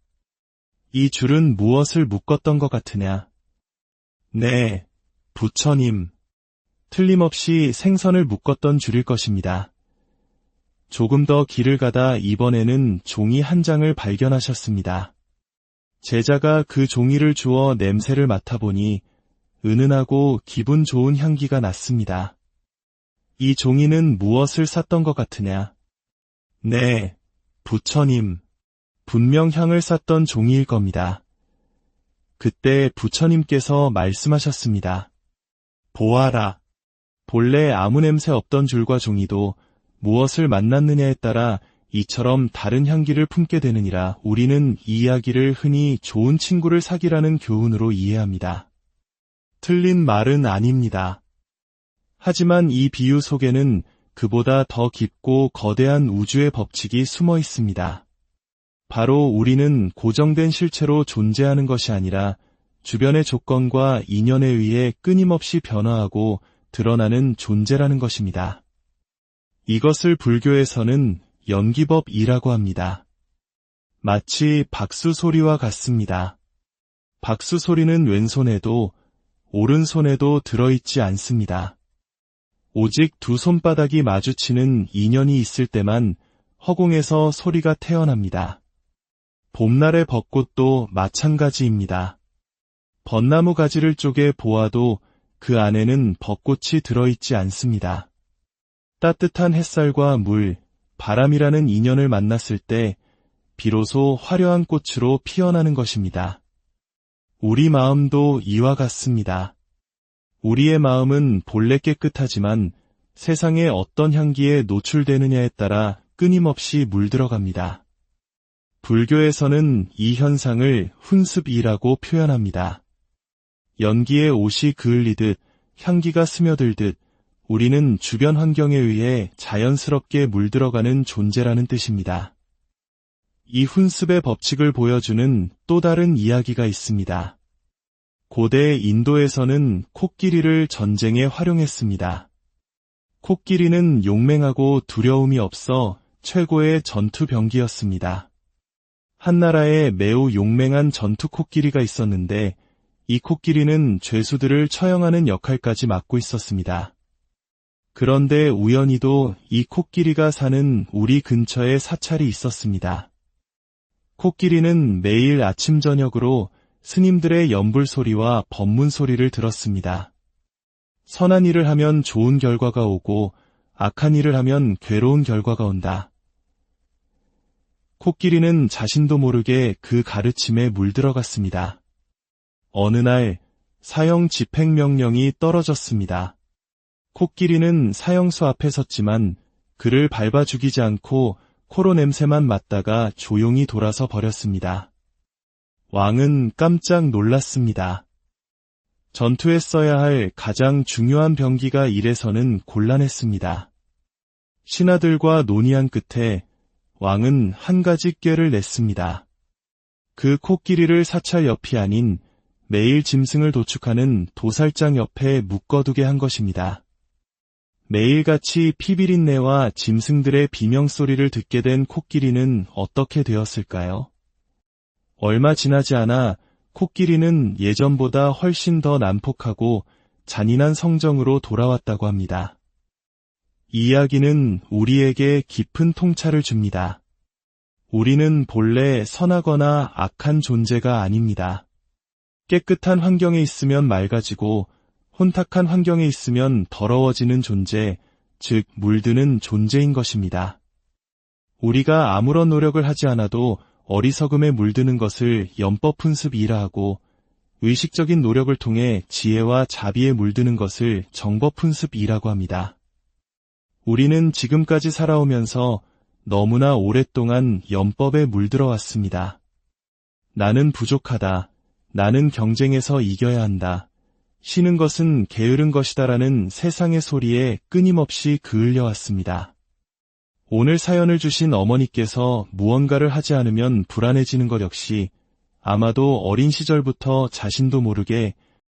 이 줄은 무엇을 묶었던 것 같으냐? 네, 부처님. 틀림없이 생선을 묶었던 줄일 것입니다. 조금 더 길을 가다 이번에는 종이 한 장을 발견하셨습니다. 제자가 그 종이를 주워 냄새를 맡아보니 은은하고 기분 좋은 향기가 났습니다. 이 종이는 무엇을 쌌던 것 같으냐? 네, 부처님. 분명 향을 쌌던 종이일 겁니다. 그때 부처님께서 말씀하셨습니다. 보아라. 본래 아무 냄새 없던 줄과 종이도 무엇을 만났느냐에 따라 이처럼 다른 향기를 품게 되느니라. 우리는 이 이야기를 흔히 좋은 친구를 사귀라는 교훈으로 이해합니다. 틀린 말은 아닙니다. 하지만 이 비유 속에는 그보다 더 깊고 거대한 우주의 법칙이 숨어 있습니다. 바로 우리는 고정된 실체로 존재하는 것이 아니라 주변의 조건과 인연에 의해 끊임없이 변화하고 드러나는 존재라는 것입니다. 이것을 불교에서는 연기법이라고 합니다. 마치 박수 소리와 같습니다. 박수 소리는 왼손에도 오른손에도 들어있지 않습니다. 오직 두 손바닥이 마주치는 인연이 있을 때만 허공에서 소리가 태어납니다. 봄날의 벚꽃도 마찬가지입니다. 벚나무 가지를 쪼개 보아도 그 안에는 벚꽃이 들어있지 않습니다. 따뜻한 햇살과 물, 바람이라는 인연을 만났을 때 비로소 화려한 꽃으로 피어나는 것입니다. 우리 마음도 이와 같습니다. 우리의 마음은 본래 깨끗하지만 세상의 어떤 향기에 노출되느냐에 따라 끊임없이 물들어갑니다. 불교에서는 이 현상을 훈습이라고 표현합니다. 연기에 옷이 그을리듯 향기가 스며들듯 우리는 주변 환경에 의해 자연스럽게 물들어가는 존재라는 뜻입니다. 이 훈습의 법칙을 보여주는 또 다른 이야기가 있습니다. 고대 인도에서는 코끼리를 전쟁에 활용했습니다. 코끼리는 용맹하고 두려움이 없어 최고의 전투병기였습니다. 한나라에 매우 용맹한 전투 코끼리가 있었는데 이 코끼리는 죄수들을 처형하는 역할까지 맡고 있었습니다. 그런데 우연히도 이 코끼리가 사는 우리 근처에 사찰이 있었습니다. 코끼리는 매일 아침 저녁으로 스님들의 연불 소리와 법문 소리를 들었습니다. 선한 일을 하면 좋은 결과가 오고 악한 일을 하면 괴로운 결과가 온다. 코끼리는 자신도 모르게 그 가르침에 물들어갔습니다. 어느 날 사형 집행명령이 떨어졌습니다. 코끼리는 사형수 앞에 섰지만 그를 밟아 죽이지 않고 코로 냄새만 맡다가 조용히 돌아서 버렸습니다. 왕은 깜짝 놀랐습니다. 전투에 써야 할 가장 중요한 병기가 이래서는 곤란했습니다. 신하들과 논의한 끝에 왕은 한 가지 꾀를 냈습니다. 그 코끼리를 사찰 옆이 아닌 매일 짐승을 도축하는 도살장 옆에 묶어두게 한 것입니다. 매일같이 피비린내와 짐승들의 비명소리를 듣게 된 코끼리는 어떻게 되었을까요? 얼마 지나지 않아 코끼리는 예전보다 훨씬 더 난폭하고 잔인한 성정으로 돌아왔다고 합니다. 이 이야기는 우리에게 깊은 통찰을 줍니다. 우리는 본래 선하거나 악한 존재가 아닙니다. 깨끗한 환경에 있으면 맑아지고 혼탁한 환경에 있으면 더러워지는 존재, 즉 물드는 존재인 것입니다. 우리가 아무런 노력을 하지 않아도 어리석음에 물드는 것을 연법 훈습이라 하고 의식적인 노력을 통해 지혜와 자비에 물드는 것을 정법 훈습이라고 합니다. 우리는 지금까지 살아오면서 너무나 오랫동안 연법에 물들어 왔습니다. 나는 부족하다. 나는 경쟁에서 이겨야 한다. 쉬는 것은 게으른 것이다라는 세상의 소리에 끊임없이 그을려왔습니다. 오늘 사연을 주신 어머니께서 무언가를 하지 않으면 불안해지는 것 역시 아마도 어린 시절부터 자신도 모르게